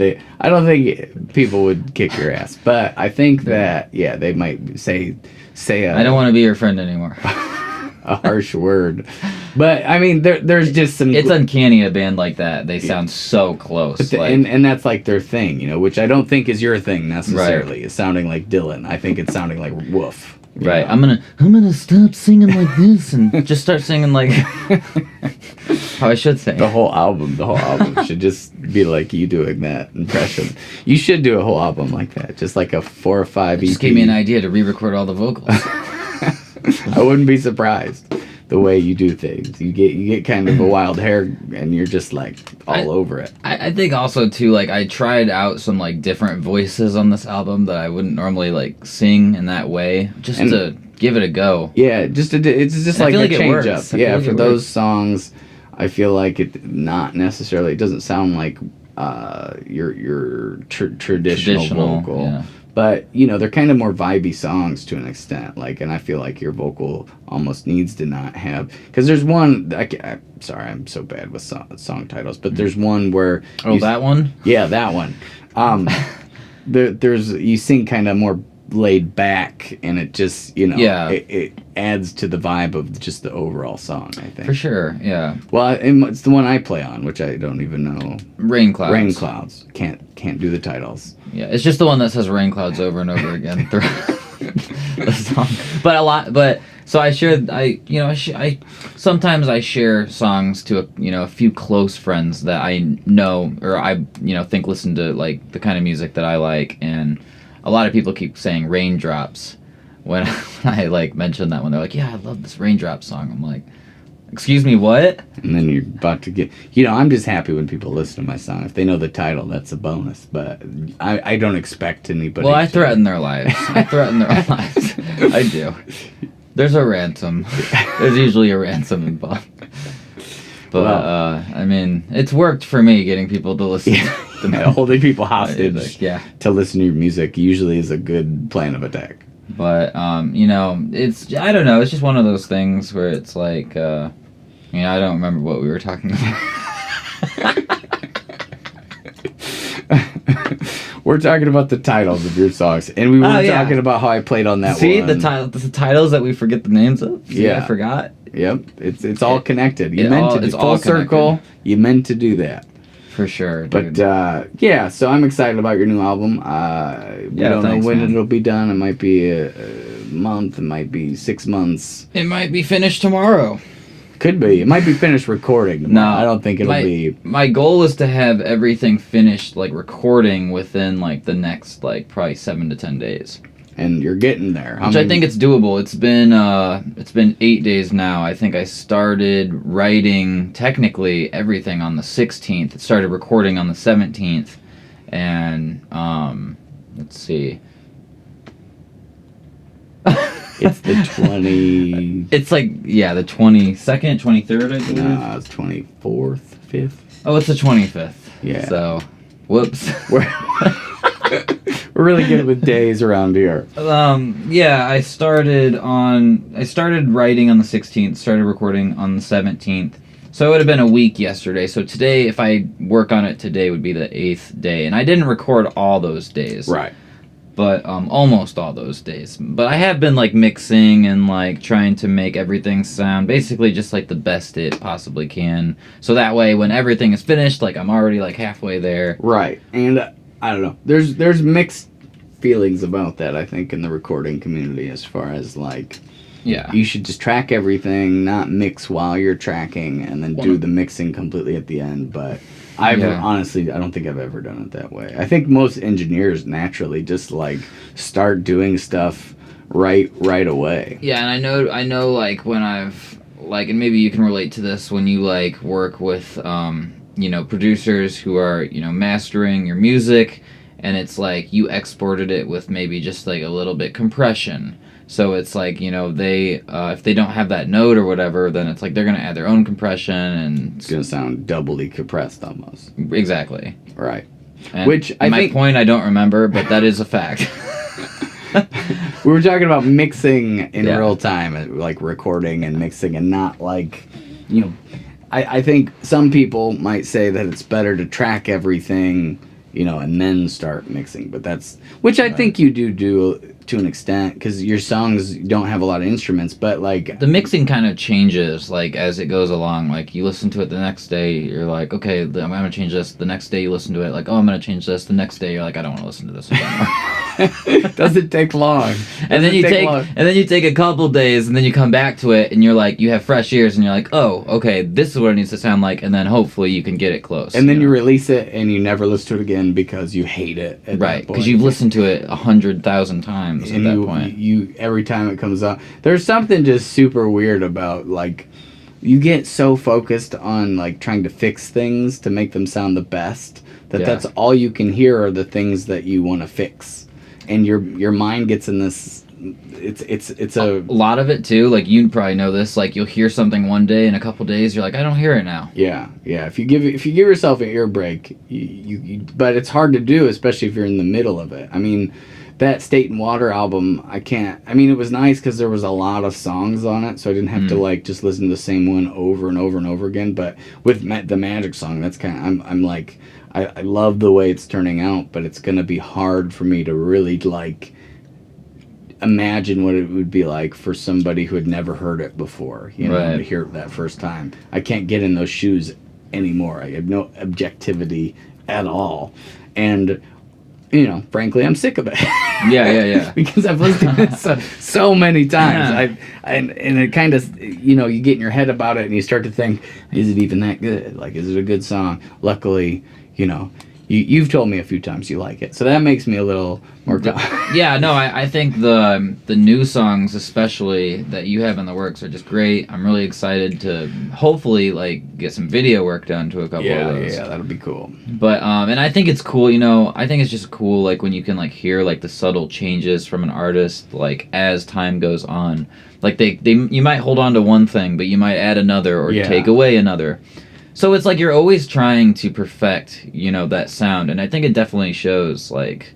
think people would kick your ass, but I think that they might say I don't want to be your friend anymore. A harsh word, but I mean there's just some. It's uncanny a band like that. They sound so close, and that's like their thing, which I don't think is your thing necessarily. It's sounding like Dylan. I think it's sounding like Woof. Right. I'm gonna stop singing like this and just start singing like how I should sing. The whole album should just be like you doing that impression. You should do a whole album like that, just like a 4 or 5 EP. Just gave me an idea to re-record all the vocals. I wouldn't be surprised the way you do things. You get kind of a wild hair, and you're just like all over it. I think also too, like I tried out some like different voices on this album that I wouldn't normally like sing in that way, just to give it a go. Yeah, it's just like a change up. Yeah, for those songs, I feel like it doesn't sound like your traditional vocal. Yeah. But, they're kind of more vibey songs to an extent. Like, and I feel like your vocal almost needs to not have... Because there's one... sorry, I'm so bad with song titles. But there's one where... Oh, that one? Yeah, that one. You sing kind of more laid back, and it just, it adds to the vibe of just the overall song, I think. For sure, yeah. Well, it's the one I play on, which I don't even know. Rain Clouds. Rain Clouds. Can't do the titles. Yeah, it's just the one that says Rain Clouds over and over again throughout the song. So I shared, sometimes I share songs to a few close friends that I know, or I think listen to like the kind of music that I like, and a lot of people keep saying Raindrops when I like mention that one. They're like, yeah, I love this Raindrops song. I'm like, excuse me, what? And then you're about to get... I'm just happy when people listen to my song. If they know the title, that's a bonus. But I don't expect anybody... Well, I threaten their lives. I do. There's a ransom. There's usually a ransom involved. But, I mean, it's worked for me getting people to listen to me. Holding people hostage to listen to your music usually is a good plan of attack. But, it's... I don't know. It's just one of those things where it's like... I don't remember what we were talking about. We're talking about the titles of your songs, and we were talking about how I played on that one. See, the titles that we forget the names of? See, I forgot. Yep. It's all connected. You meant to... It's full circle. You meant to do that. For sure, dude. But, so I'm excited about your new album. We don't know when it'll be done. It might be a month. It might be 6 months. It might be finished tomorrow. Could be. It might be finished recording tomorrow. No, I don't think it'll be... My goal is to have everything finished, like, recording within, like, the next, like, probably 7 to 10 days. And you're getting there. I think it's doable. It's been 8 days now. I think I started writing technically everything on the 16th. It started recording on the 17th. And let's see. It's the 20... It's like, the 22nd, 23rd, I believe. No, it's 24th, 5th. Oh, it's the 25th. Yeah. So, whoops. We're really good with days around here. I started writing on the 16th, started recording on the 17th. So it would have been a week yesterday. So today, if I work on it today, would be the 8th day. And I didn't record all those days. Right. But almost all those days. But I have been like mixing and like trying to make everything sound basically just like the best it possibly can. So that way when everything is finished, like I'm already like halfway there. Right. And I don't know. There's mixed feelings about that, I think, in the recording community as far as like... Yeah. You should just track everything, not mix while you're tracking, and then do the mixing completely at the end. But honestly, I don't think I've ever done it that way. I think most engineers naturally just like start doing stuff right away. Yeah, and I know like when I've like, and maybe you can relate to this when you like work with producers who are mastering your music, and it's like you exported it with maybe just like a little bit compression. So it's like, they if they don't have that note or whatever, then it's like they're gonna add their own compression, and It's gonna sound doubly compressed almost. exactly. Right. And Which I my think point I don't remember, but that is a fact. we were talking about mixing in Yeah. real time, like recording and mixing, and not like, I think some people might say that it's better to track everything, and then start mixing. But which I think you do to an extent, because your songs don't have a lot of instruments, but like The mixing kind of changes like as it goes along. Like you listen to it the next day, you're like, okay, I'm gonna change this. The next day you listen to it, like, oh, I'm gonna change this. The next day you're like, I don't want to listen to this anymore. doesn't take long. And then you take a couple days, and then you come back to it, and you're like, you have fresh ears, and you're like, oh, okay, this is what it needs to sound like, and then hopefully you can get it close. And then you release it, and you never listen to it again because you hate it. Right, because you've listened to it 100,000 times at that point. You every time it comes out, there's something just super weird about like you get so focused on like trying to fix things to make them sound the best that's all you can hear are the things that you want to fix, and your mind gets in this. It's a lot of it too. Like you probably know this. Like you'll hear something one day, in a couple days you're like, I don't hear it now. Yeah. If you give yourself an ear break, you but it's hard to do, especially if you're in the middle of it. I mean, that State and Water album, it was nice because there was a lot of songs on it, so I didn't have to like just listen to the same one over and over and over again. But with the Magic song, that's kind of I'm like I love the way it's turning out, but it's gonna be hard for me to really like imagine what it would be like for somebody who had never heard it before, to hear it that first time. I can't get in those shoes anymore. I have no objectivity at all, and frankly, I'm sick of it. Yeah. Because I've listened to it so many times. And it kind of, you get in your head about it, and you start to think, is it even that good? Like, is it a good song? Luckily, you've told me a few times you like it, so that makes me a little more. Yeah, no, I think the new songs, especially that you have in the works, are just great. I'm really excited to hopefully like get some video work done to a couple of those. Yeah, that'll be cool. But and I think it's cool. I think it's just cool like when you can like hear like the subtle changes from an artist like as time goes on. Like you might hold on to one thing, but you might add another or take away another. So it's like you're always trying to perfect, that sound, and I think it definitely shows like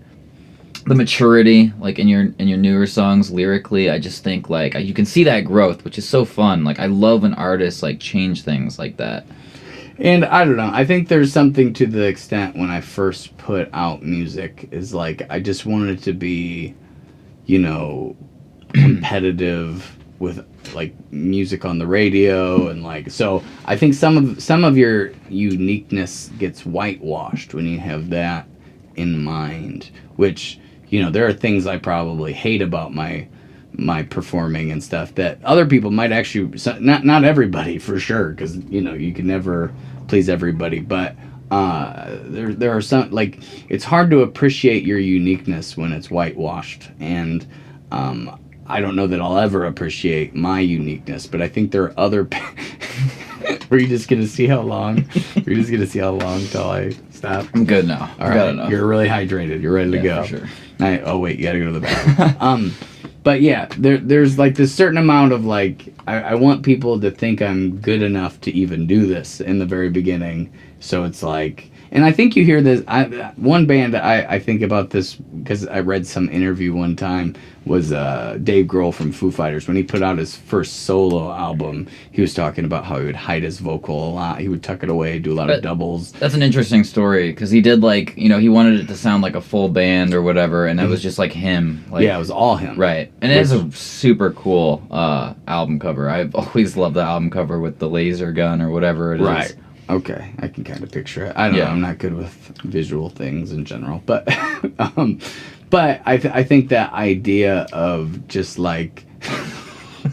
the maturity, like in your newer songs lyrically. I just think like you can see that growth, which is so fun. Like I love when artists like change things like that. And I don't know, I think there's something to the extent when I first put out music is like I just wanted it to be, competitive with like music on the radio, and like so I think some of your uniqueness gets whitewashed when you have that in mind, which there are things I probably hate about my performing and stuff that other people might actually not everybody for sure, because you can never please everybody, but there are some, like, it's hard to appreciate your uniqueness when it's whitewashed, and I don't know that I'll ever appreciate my uniqueness, but I think there are other. Were you just gonna see how long? Were you just gonna see how long till I stop? I'm good now. All right, you're really hydrated. You're ready to go. For sure. Oh wait, you gotta go to the bathroom. But yeah, there's like this certain amount of like I want people to think I'm good enough to even do this in the very beginning. So it's like, and I think you hear this. One band I think about this because I read some interview one time was Dave Grohl from Foo Fighters. When he put out his first solo album, he was talking about how he would hide his vocal a lot. He would tuck it away, do a lot of doubles. That's an interesting story because he did like, he wanted it to sound like a full band or whatever, and it was just like him. Like, yeah, it was all him. Right. And it is a super cool album cover. I've always loved the album cover with the laser gun or whatever it is. Right. Okay, I can kind of picture it. I don't know. I'm not good with visual things in general, but but I think that idea of just like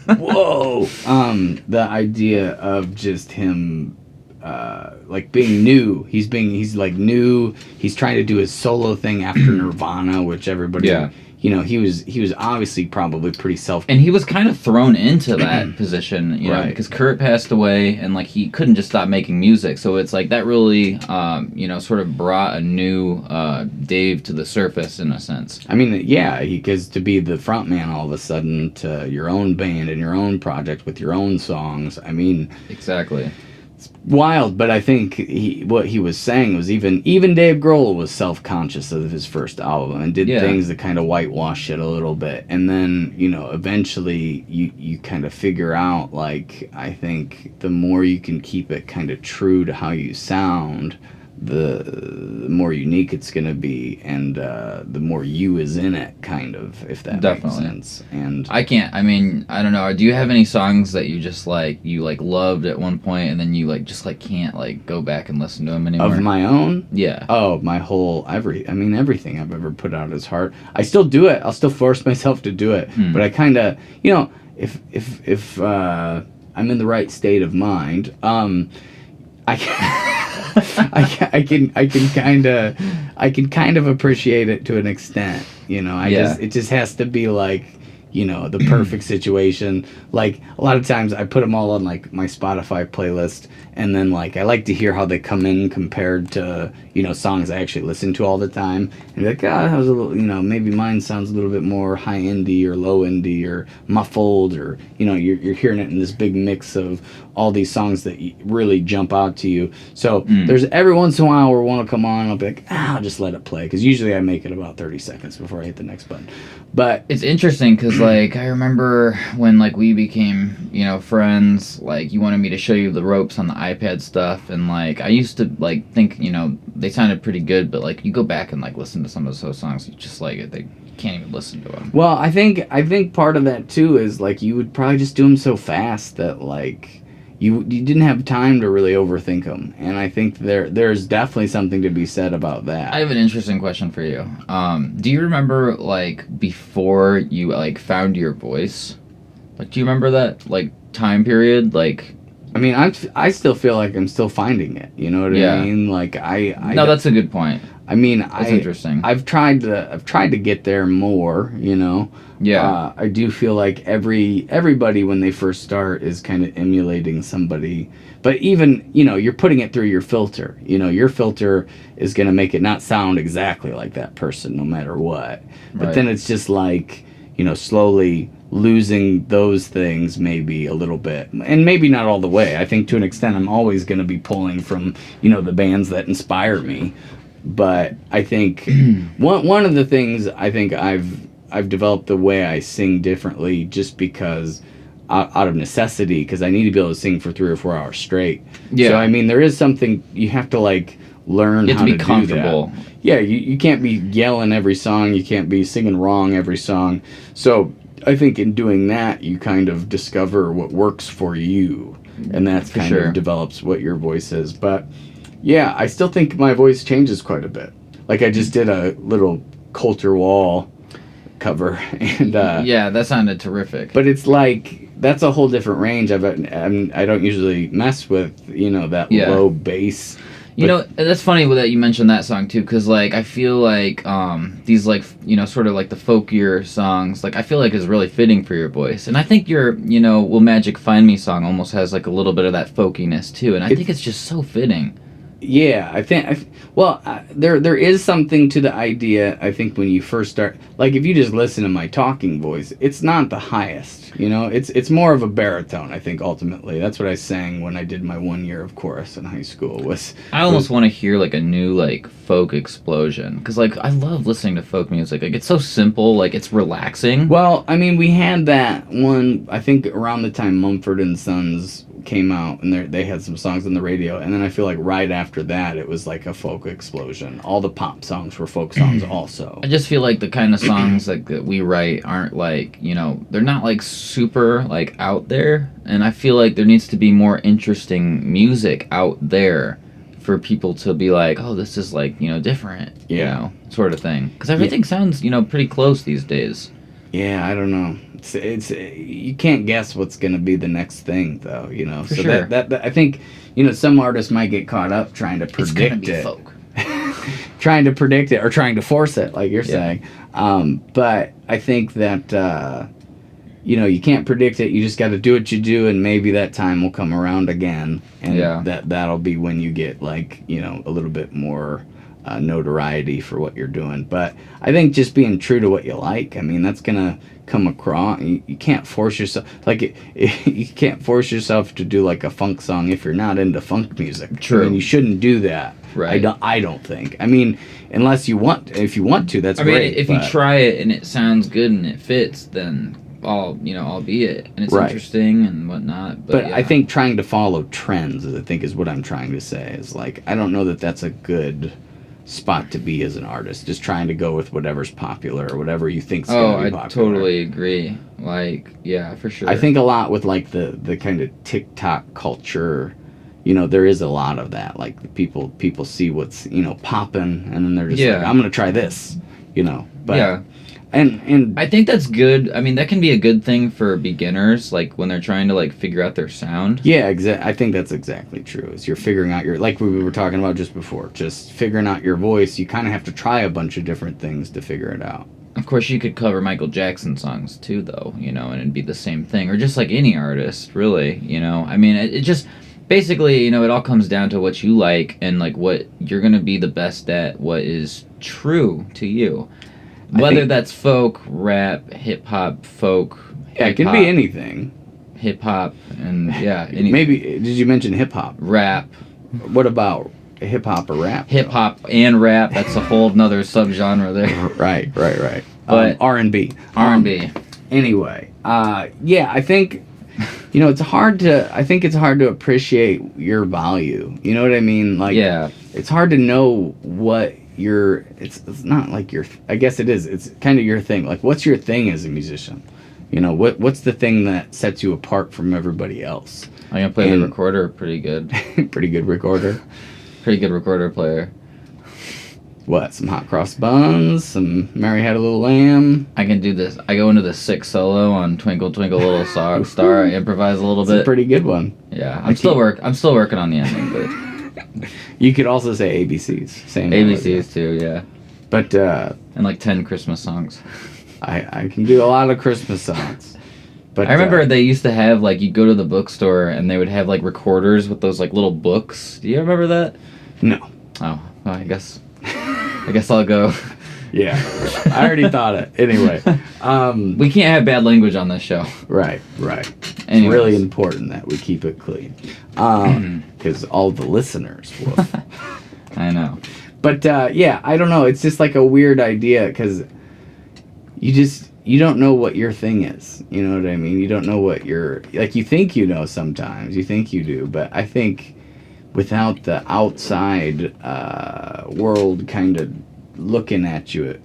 whoa, the idea of just him like being new. He's like new. He's trying to do his solo thing after Nirvana, which everybody you know, he was obviously probably pretty and he was kind of thrown into that position, you know, Right. because Kurt passed away, and like he couldn't just stop making music. So it's like that really, you know, sort of brought a new Dave to the surface in a sense. I mean, yeah, because to be the front man all of a sudden to your own band and your own project with your own songs, I mean, Exactly. wild. But I think what he was saying was even Dave Grohl was self-conscious of his first album and did things that kind of whitewash it a little bit, and then, you know, eventually you kind of figure out, like, I think the more you can keep it kind of true to how you sound, the more unique it's going to be, and the more you is in it, kind of, if that makes sense. And I don't know, do you have any songs that you just like loved at one point and then you like just like can't like go back and listen to them anymore? of my own? Yeah. Oh, my whole everything I've ever put out is hard. I still do it. I'll still force myself to do it. But I kind of, you know, if I'm in the right state of mind, I can kind of appreciate it to an extent, you know. It just has to be like, you know, the perfect situation. Like, a lot of times I put them all on like my Spotify playlist, and then like I like to hear how they come in compared to, you know, songs I actually listen to all the time, and be like, that was a little, you know, maybe mine sounds a little bit more high indie or low indie or muffled, or, you know, you're hearing it in this big mix of all these songs that really jump out to you. So there's every once in a while where one will come on, and I'll be like, I'll just let it play, because usually I make it about 30 seconds before I hit the next button. But it's interesting because like I remember when like we became, you know, friends, like you wanted me to show you the ropes on the iPad stuff, and like I used to like think, you know, they sounded pretty good, but like you go back and like listen to some of those songs, you just like it, they can't even listen to them. Well, I think part of that too is like you would probably just do them so fast that like you didn't have time to really overthink them, and I think there's definitely something to be said about that. I have an interesting question for you. Do you remember like before you like found your voice? Like, do you remember that like time period? Like, I mean, I still feel like I'm still finding it. You know what I mean? Like no, that's a good point. I mean, that's interesting. I've tried to get there more, you know. Yeah. I do feel like everybody when they first start is kind of emulating somebody, but even, you know, you're putting it through your filter. You know, your filter is going to make it not sound exactly like that person no matter what. But then it's just like, you know, slowly losing those things maybe a little bit, and maybe not all the way. I think to an extent I'm always going to be pulling from, you know, the bands that inspire me. But I think one of the things I think I've developed the way I sing differently just because out of necessity, because I need to be able to sing for 3 or 4 hours straight. Yeah. So I mean, there is something you have to like learn how to be comfortable. Do that. Yeah, you can't be yelling every song, you can't be singing wrong every song. So I think in doing that you kind of discover what works for you, and that's kind of develops what your voice is. But yeah, I still think my voice changes quite a bit. Like I just did a little Coulter Wall cover, and yeah, that sounded terrific. But it's like that's a whole different range. I don't usually mess with, you know, that low bass. You know, that's funny that you mentioned that song too, because like I feel like these like, you know, sort of like the folkier songs, like I feel like is really fitting for your voice, and I think your, you know, Will Magic Find Me song almost has like a little bit of that folkiness too, and I think it's just so fitting. Yeah, I think. There is something to the idea. I think when you first start, like if you just listen to my talking voice, it's not the highest. You know, it's more of a baritone. I think ultimately that's what I sang when I did my 1 year of chorus in high school. I almost want to hear like a new like folk explosion, because like I love listening to folk music. Like it's so simple, like it's relaxing. Well, I mean, we had that one. I think around the time Mumford and Sons came out, and they had some songs on the radio, and then I feel like right after that it was like a folk explosion. All the pop songs were folk songs also. I just feel like the kind of songs like that we write aren't like, you know, they're not like super like out there, and I feel like there needs to be more interesting music out there for people to be like, oh, this is like, you know, different, you know, sort of thing, because everything sounds, you know, pretty close these days. Yeah, I don't know. It's you can't guess what's going to be the next thing, though. You know, so that I think, you know, some artists might get caught up trying to predict it's gonna be folk. trying to predict it or trying to force it, like you're saying. But I think that you can't predict it. You just got to do what you do, and maybe that time will come around again, and that'll be when you get like a little bit more notoriety for what you're doing. But I think just being true to what you like, I mean, that's gonna come across. You can't force yourself, like you can't force yourself to do like a funk song if you're not into funk music. True. I mean, you shouldn't do that. Right. I don't think. I mean, unless you want, if you want to, that's great. I mean, if you try it and it sounds good and it fits, then albeit, and it's interesting and whatnot. But I think trying to follow trends, is what I'm trying to say. Is like, I don't know that that's a good spot to be as an artist. Just trying to go with whatever's popular or whatever you think's going to be popular. I totally agree. Like, yeah, for sure. I think a lot with like the kind of TikTok culture, there is a lot of that. Like people see what's popping, and then they're just like, I'm gonna try this, But yeah. And I think that's good. I mean, that can be a good thing for beginners, like when they're trying to like figure out their sound. Yeah, I think that's exactly true. Is you're figuring out like we were talking about just before, just figuring out your voice. You kind of have to try a bunch of different things to figure it out. Of course, you could cover Michael Jackson songs too, though, and it'd be the same thing, or just like any artist, really. I mean, it just basically, it all comes down to what you like and like what you're gonna be the best at, what is true to you. Whether that's folk, rap, hip-hop, folk, it can be anything. Hip-hop, and anything. Maybe, did you mention hip-hop? Rap. What about hip-hop or rap? Hip-hop and rap, that's a whole nother subgenre there. Right. But R&B. R&B. Anyway, I think, it's hard to appreciate your value. You know what I mean? Like, it's hard to know what it's not like I guess it is. It's kind of your thing. Like, what's your thing as a musician? What's the thing that sets you apart from everybody else? I'm gonna play the recorder pretty good. Pretty good recorder. Pretty good recorder player. What? Some hot cross buns? Some Mary Had a Little Lamb? I can do this. I go into the 6 solo on Twinkle Twinkle Little Star. I improvise a little bit. It's a pretty good one. Yeah, I'm still working on the ending, but. You could also say ABCs. Same ABCs too, yeah. But and like 10 Christmas songs. I can do a lot of Christmas songs. But I remember they used to have like you go to the bookstore and they would have like recorders with those like little books. Do you remember that? No. Oh, well, I guess I'll go. Yeah, I already thought it. Anyway, we can't have bad language on this show. Right. It's really important that we keep it clean, because all the listeners will. I know. But I don't know. It's just like a weird idea because you don't know what your thing is. You know what I mean? You don't know what you think sometimes. You think you do, but I think without the outside world kind of looking at you,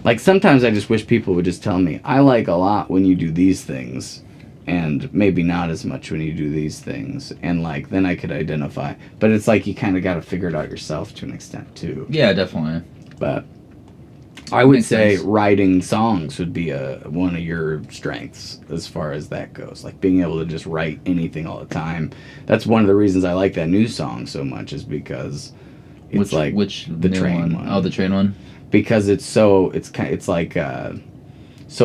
like sometimes I just wish people would just tell me, I like a lot when you do these things and maybe not as much when you do these things, and like then I could identify. But it's like you kind of got to figure it out yourself to an extent too. Yeah, definitely. But I would say writing songs would be one of your strengths as far as that goes, like being able to just write anything all the time. That's one of the reasons I like that new song so much, is because it's the train one. Oh, the train one. Because it's so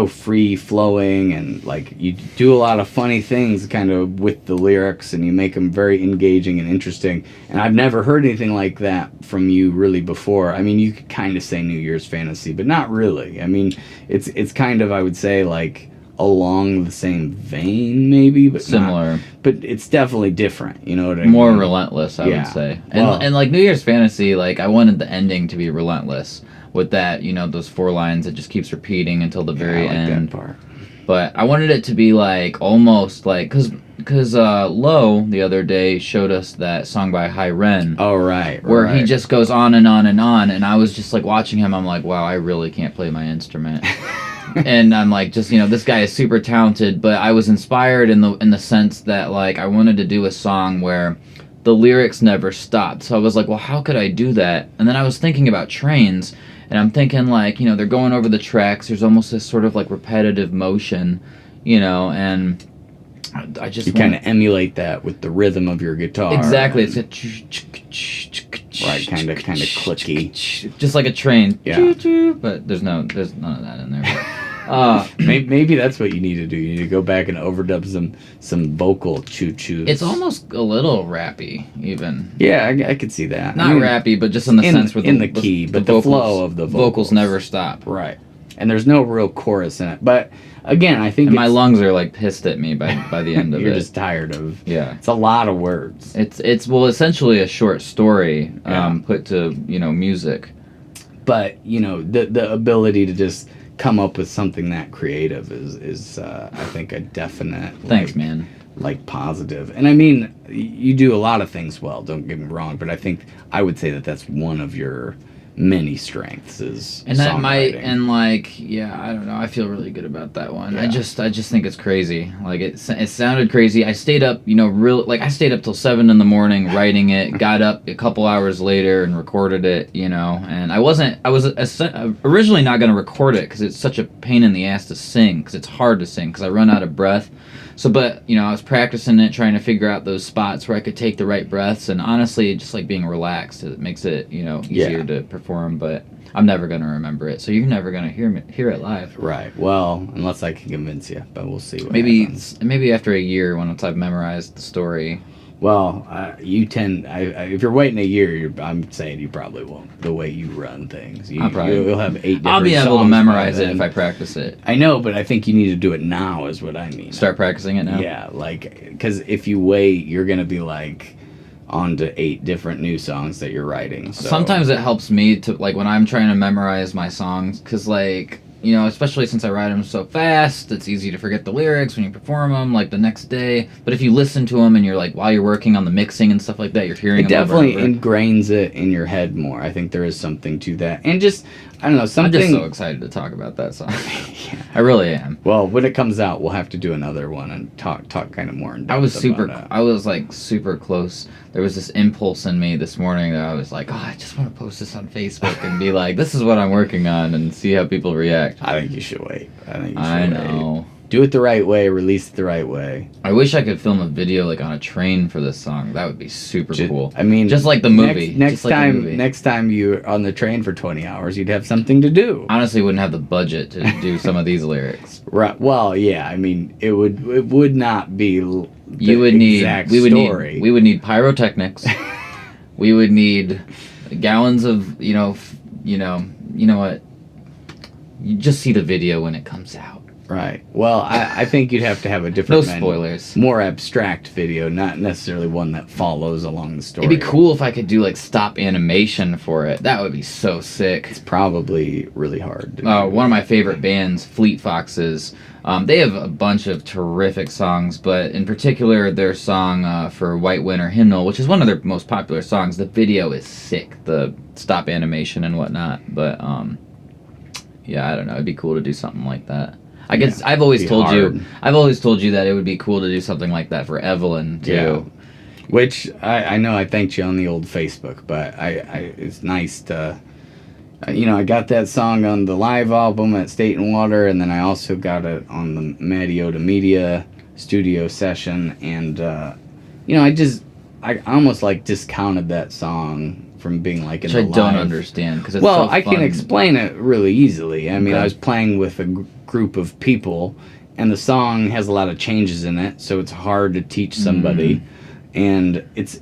free flowing, and like you do a lot of funny things kind of with the lyrics, and you make them very engaging and interesting. And I've never heard anything like that from you really before. I mean, you could kind of say New Year's Fantasy, but not really. I mean, it's kind of, I would say, like along the same vein maybe, but similar. But it's definitely different, you know what I mean? More relentless, I would say. And like New Year's Fantasy, like I wanted the ending to be relentless with that, those 4 lines that just keeps repeating until the very end. That part. But I wanted it to be like almost like because Low the other day showed us that song by High Ren. Oh right. Where he just goes on and on and on, and I was just like watching him. I'm like, wow, I really can't play my instrument. And I'm like, just this guy is super talented. But I was inspired in the sense that like I wanted to do a song where the lyrics never stopped. So I was like, well, how could I do that? And then I was thinking about trains. And I'm thinking, like, they're going over the tracks. There's almost this sort of, like, repetitive motion, and I just you kind of emulate that with the rhythm of your guitar. Exactly. It's right, kind of clicky, just like a train. Yeah. Choo-choo, but there's none of that in there. maybe that's what you need to do. You need to go back and overdub some vocal choo-choos. It's almost a little rappy, even. Yeah, I could see that. Not rappy, but just in the sense where the key, but the flow of the vocals never stop. Right, and there's no real chorus in it. But again, I think my lungs are like pissed at me by the end of it. You're just tired of. Yeah, it's a lot of words. It's essentially a short story put to music. But the ability to just come up with something that creative is I think a definite thanks, man. Like positive. And I mean, you do a lot of things well, don't get me wrong, but I would say that that's one of your many strengths is and that might songwriting. I don't know, I feel really good about that one. Yeah. I just think it's crazy. Like it sounded crazy. I stayed up I stayed up till 7 in the morning writing it, got up a couple hours later and recorded it, and I was originally not going to record it because it's such a pain in the ass to sing, because it's hard to sing because I run out of breath. So, but, I was practicing it, trying to figure out those spots where I could take the right breaths, and honestly, just like being relaxed, it makes it, easier to perform, but I'm never going to remember it, so you're never going to hear it live. Right. Well, unless I can convince you, but we'll see what maybe happens. Maybe after a year, once I've memorized the story. Well, if you're waiting a year, I'm saying you probably won't. The way you run things, you'll have 8 different I'll be able to memorize it if I practice it. I know, but I think you need to do it now. Is what I mean. Start practicing it now. Yeah, because if you wait, you're gonna be like on to 8 different new songs that you're writing. So. Sometimes it helps me to when I'm trying to memorize my songs, because especially since I write them so fast, it's easy to forget the lyrics when you perform them, the next day. But if you listen to them and you're while you're working on the mixing and stuff like that, you're hearing them over and over. It definitely ingrains it in your head more. I think there is something to that. And just, I don't know, something... I'm just so excited to talk about that song. Yeah. I really am. Well, when it comes out, we'll have to do another one and talk kind of more in depth. I was super close. There was this impulse in me this morning that I was like, I just want to post this on Facebook and be like, this is what I'm working on, and see how people react. I think you should wait. I know. Do it the right way, release it the right way. I wish I could film a video on a train for this song. That would be super cool. I mean, just like the movie. Next time you're on the train for 20 hours, you'd have something to do. Honestly, wouldn't have the budget to do some of these lyrics. Right. Well, yeah. I mean, it would not be we would need pyrotechnics. We would need gallons of you know what? You just see the video when it comes out. Right. Well, I think you'd have to have a different... No spoilers. More abstract video, not necessarily one that follows along the story. It'd be cool if I could do stop animation for it. That would be so sick. It's probably really hard to do. One of my favorite bands, Fleet Foxes, they have a bunch of terrific songs, but in particular their song for White Winter Hymnal, which is one of their most popular songs, the video is sick, the stop animation and whatnot. But yeah, I don't know. It'd be cool to do something like that. I guess I've always told you that it would be cool to do something like that for Evelyn too. Yeah. Which I know I thanked you on the old Facebook, but it's nice to, I got that song on the live album at State and Water, and then I also got it on the Mariota Media studio session, and I almost discounted that song from being in Which the I live. Don't understand, because I can explain it really easily. I mean, I was playing with a group of people, and the song has a lot of changes in it, so it's hard to teach somebody. And it's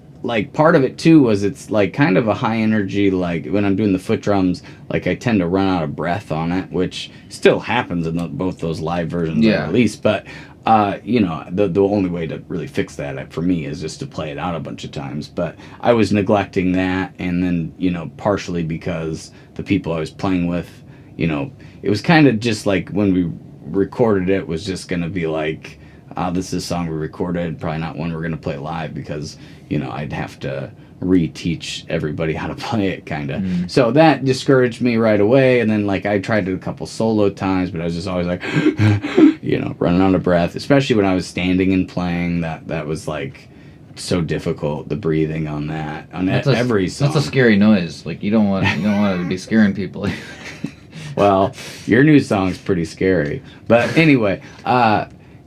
part of it too was it's kind of a high energy, when I'm doing the foot drums, I tend to run out of breath on it, which still happens in both those live versions I released. But the only way to really fix that for me is just to play it out a bunch of times. But I was neglecting that, and then partially because the people I was playing with, it was kind of just when we recorded it was just going to be this is a song we recorded, probably not one we're going to play live, because I'd have to reteach everybody how to play it, kind of. So that discouraged me right away. And then I tried it a couple solo times, but I was just always running out of breath, especially when I was standing and playing. That was so difficult, the breathing on that, every song. That's a scary noise. You don't want to be scaring people. Well, your new song's pretty scary. But anyway,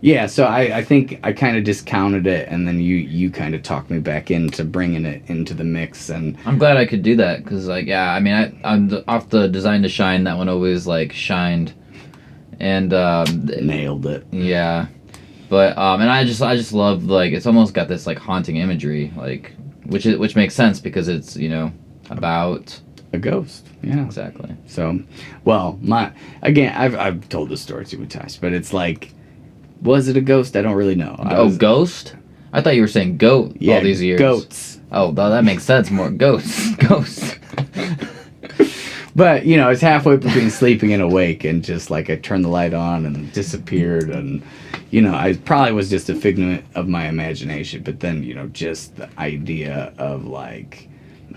Yeah, so I think I kind of discounted it, and then you kind of talked me back into bringing it into the mix, and I'm glad I could do that because, like, yeah, I mean, I'm off the Design to Shine. That one always like shined, and nailed it. yeah, but and I just love, like, it's almost got this like haunting imagery, like, which makes sense because it's, you know, about A ghost. Yeah. exactly. So, well, I've told this story too many times, but it's like, was it a ghost? I don't really know. Ghost? I thought you were saying goat Yeah, all these years. goats. Oh, that makes sense more. Ghosts. Ghosts. But, you know, it's halfway between sleeping and awake, and just like I turned the light on and it disappeared, and, you know, I probably was just a figment of my imagination, but then, you know, just the idea of like,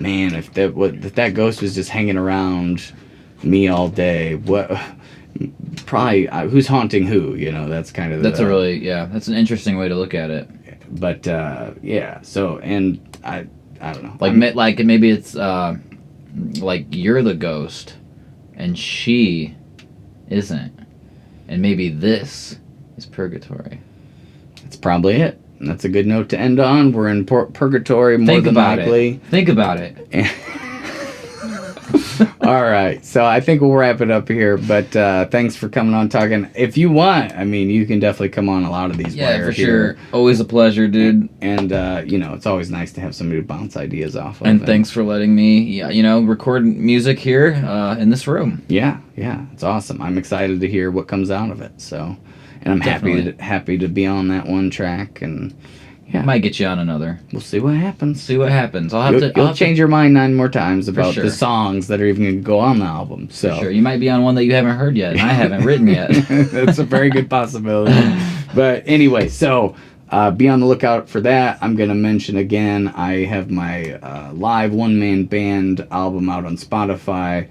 man, if that ghost was just hanging around me all day, probably who's haunting who, you know, that's kind of That's that's an interesting way to look at it. But yeah, so, and I don't know, Like maybe it's like you're the ghost and she isn't, and maybe this is purgatory. that's probably it. And that's a good note to end on. We're in purgatory more than likely. Think about it. All right, so I think we'll wrap it up here, but thanks for coming on talking. If you want, I mean, you can definitely come on a lot of these. Yeah, for sure. Always a pleasure, dude. And you know, it's always nice to have somebody to bounce ideas off of. And thanks for letting me, you know, record music here in this room. Yeah, it's awesome. I'm excited to hear what comes out of it. So, and I'm happy to be on that one track, and yeah, might get you on another. We'll see what happens. You'll change your mind 9 more times about the songs that are even going to go on the album. So for sure, you might be on one that you haven't heard yet, and I haven't written yet. That's a very good possibility. But anyway, so be on the lookout for that. I'm going to mention again, I have my live one-man band album out on Spotify,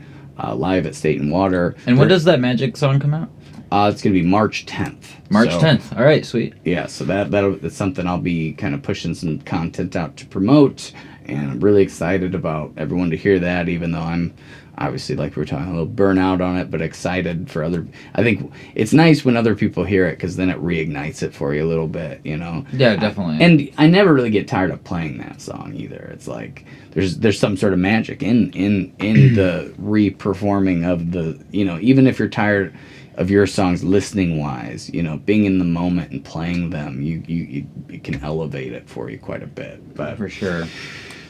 live at State and Water. And when does that Magic song come out? It's going to be March 10th. March 10th. All right, sweet. Yeah, so that's something I'll be kind of pushing some content out to promote, and I'm really excited about everyone to hear that, even though I'm obviously, like we were talking, a little burnout on it, but excited for I think it's nice when other people hear it, because then it reignites it for you a little bit, you know? Yeah, definitely. And I never really get tired of playing that song either. It's like there's some sort of magic in the re-performing of the, you know, even if you're tired of your songs listening wise, you know, being in the moment and playing them, you can elevate it for you quite a bit. But for sure.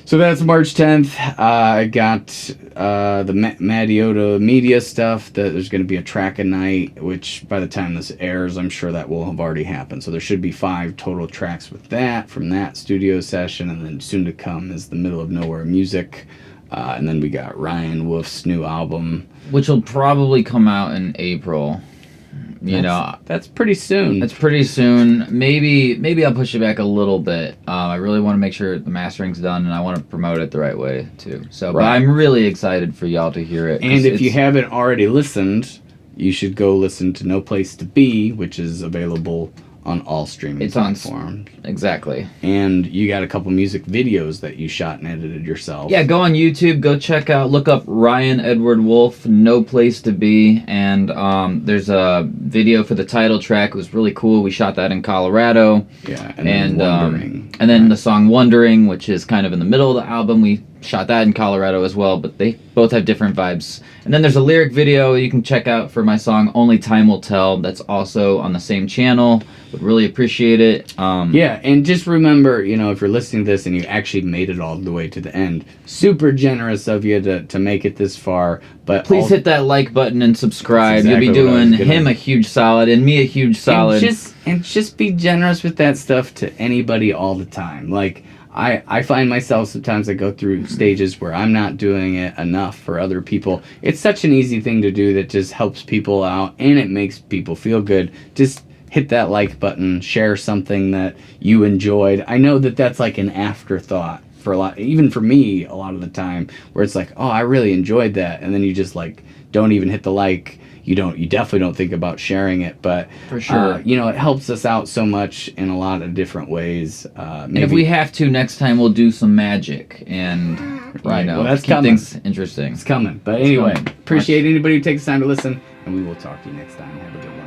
So that's March 10th. I got the Madiota media stuff. There's going to be a track a night, which by the time this airs, I'm sure that will have already happened. So there should be 5 total tracks with that from that studio session, and then soon to come is the Middle of Nowhere music. And then we got Ryan Wolf's new album, which will probably come out in April. That's pretty soon. That's pretty soon. Maybe I'll push it back a little bit. I really want to make sure the mastering's done, and I want to promote it the right way too. So, But I'm really excited for y'all to hear it. And if you haven't already listened, you should go listen to No Place to Be, which is available on all streaming platforms. Exactly. And you got a couple music videos that you shot and edited yourself. Yeah, go on YouTube, go check out, look up Ryan Edward Wolf, No Place to Be, and there's a video for the title track. It was really cool. We shot that in Colorado. Yeah, and Wondering. And then the song Wondering, which is kind of in the middle of the album, we shot that in Colorado as well, but they both have different vibes. And then there's a lyric video you can check out for my song Only Time Will Tell. That's also on the same channel. Would really appreciate it. Yeah, and just remember, you know, if you're listening to this and you actually made it all the way to the end, super generous of you to make it this far. But please hit that like button and subscribe. You'll be doing him a huge solid and me a huge solid. And just be generous with that stuff to anybody all the time. Like, I find myself sometimes I go through stages where I'm not doing it enough for other people. It's such an easy thing to do that just helps people out, and it makes people feel good. Just hit that like button, share something that you enjoyed. I know that that's like an afterthought for a lot, even for me a lot of the time, where it's like, oh, I really enjoyed that, and then you just like don't even hit the like. You definitely don't think about sharing it, but for sure, you know, it helps us out so much in a lot of different ways. And if we have to, next time we'll do some magic and right. Well, that's keep coming. Things interesting. It's coming. But anyway, appreciate anybody who takes time to listen, and we will talk to you next time. Have a good one.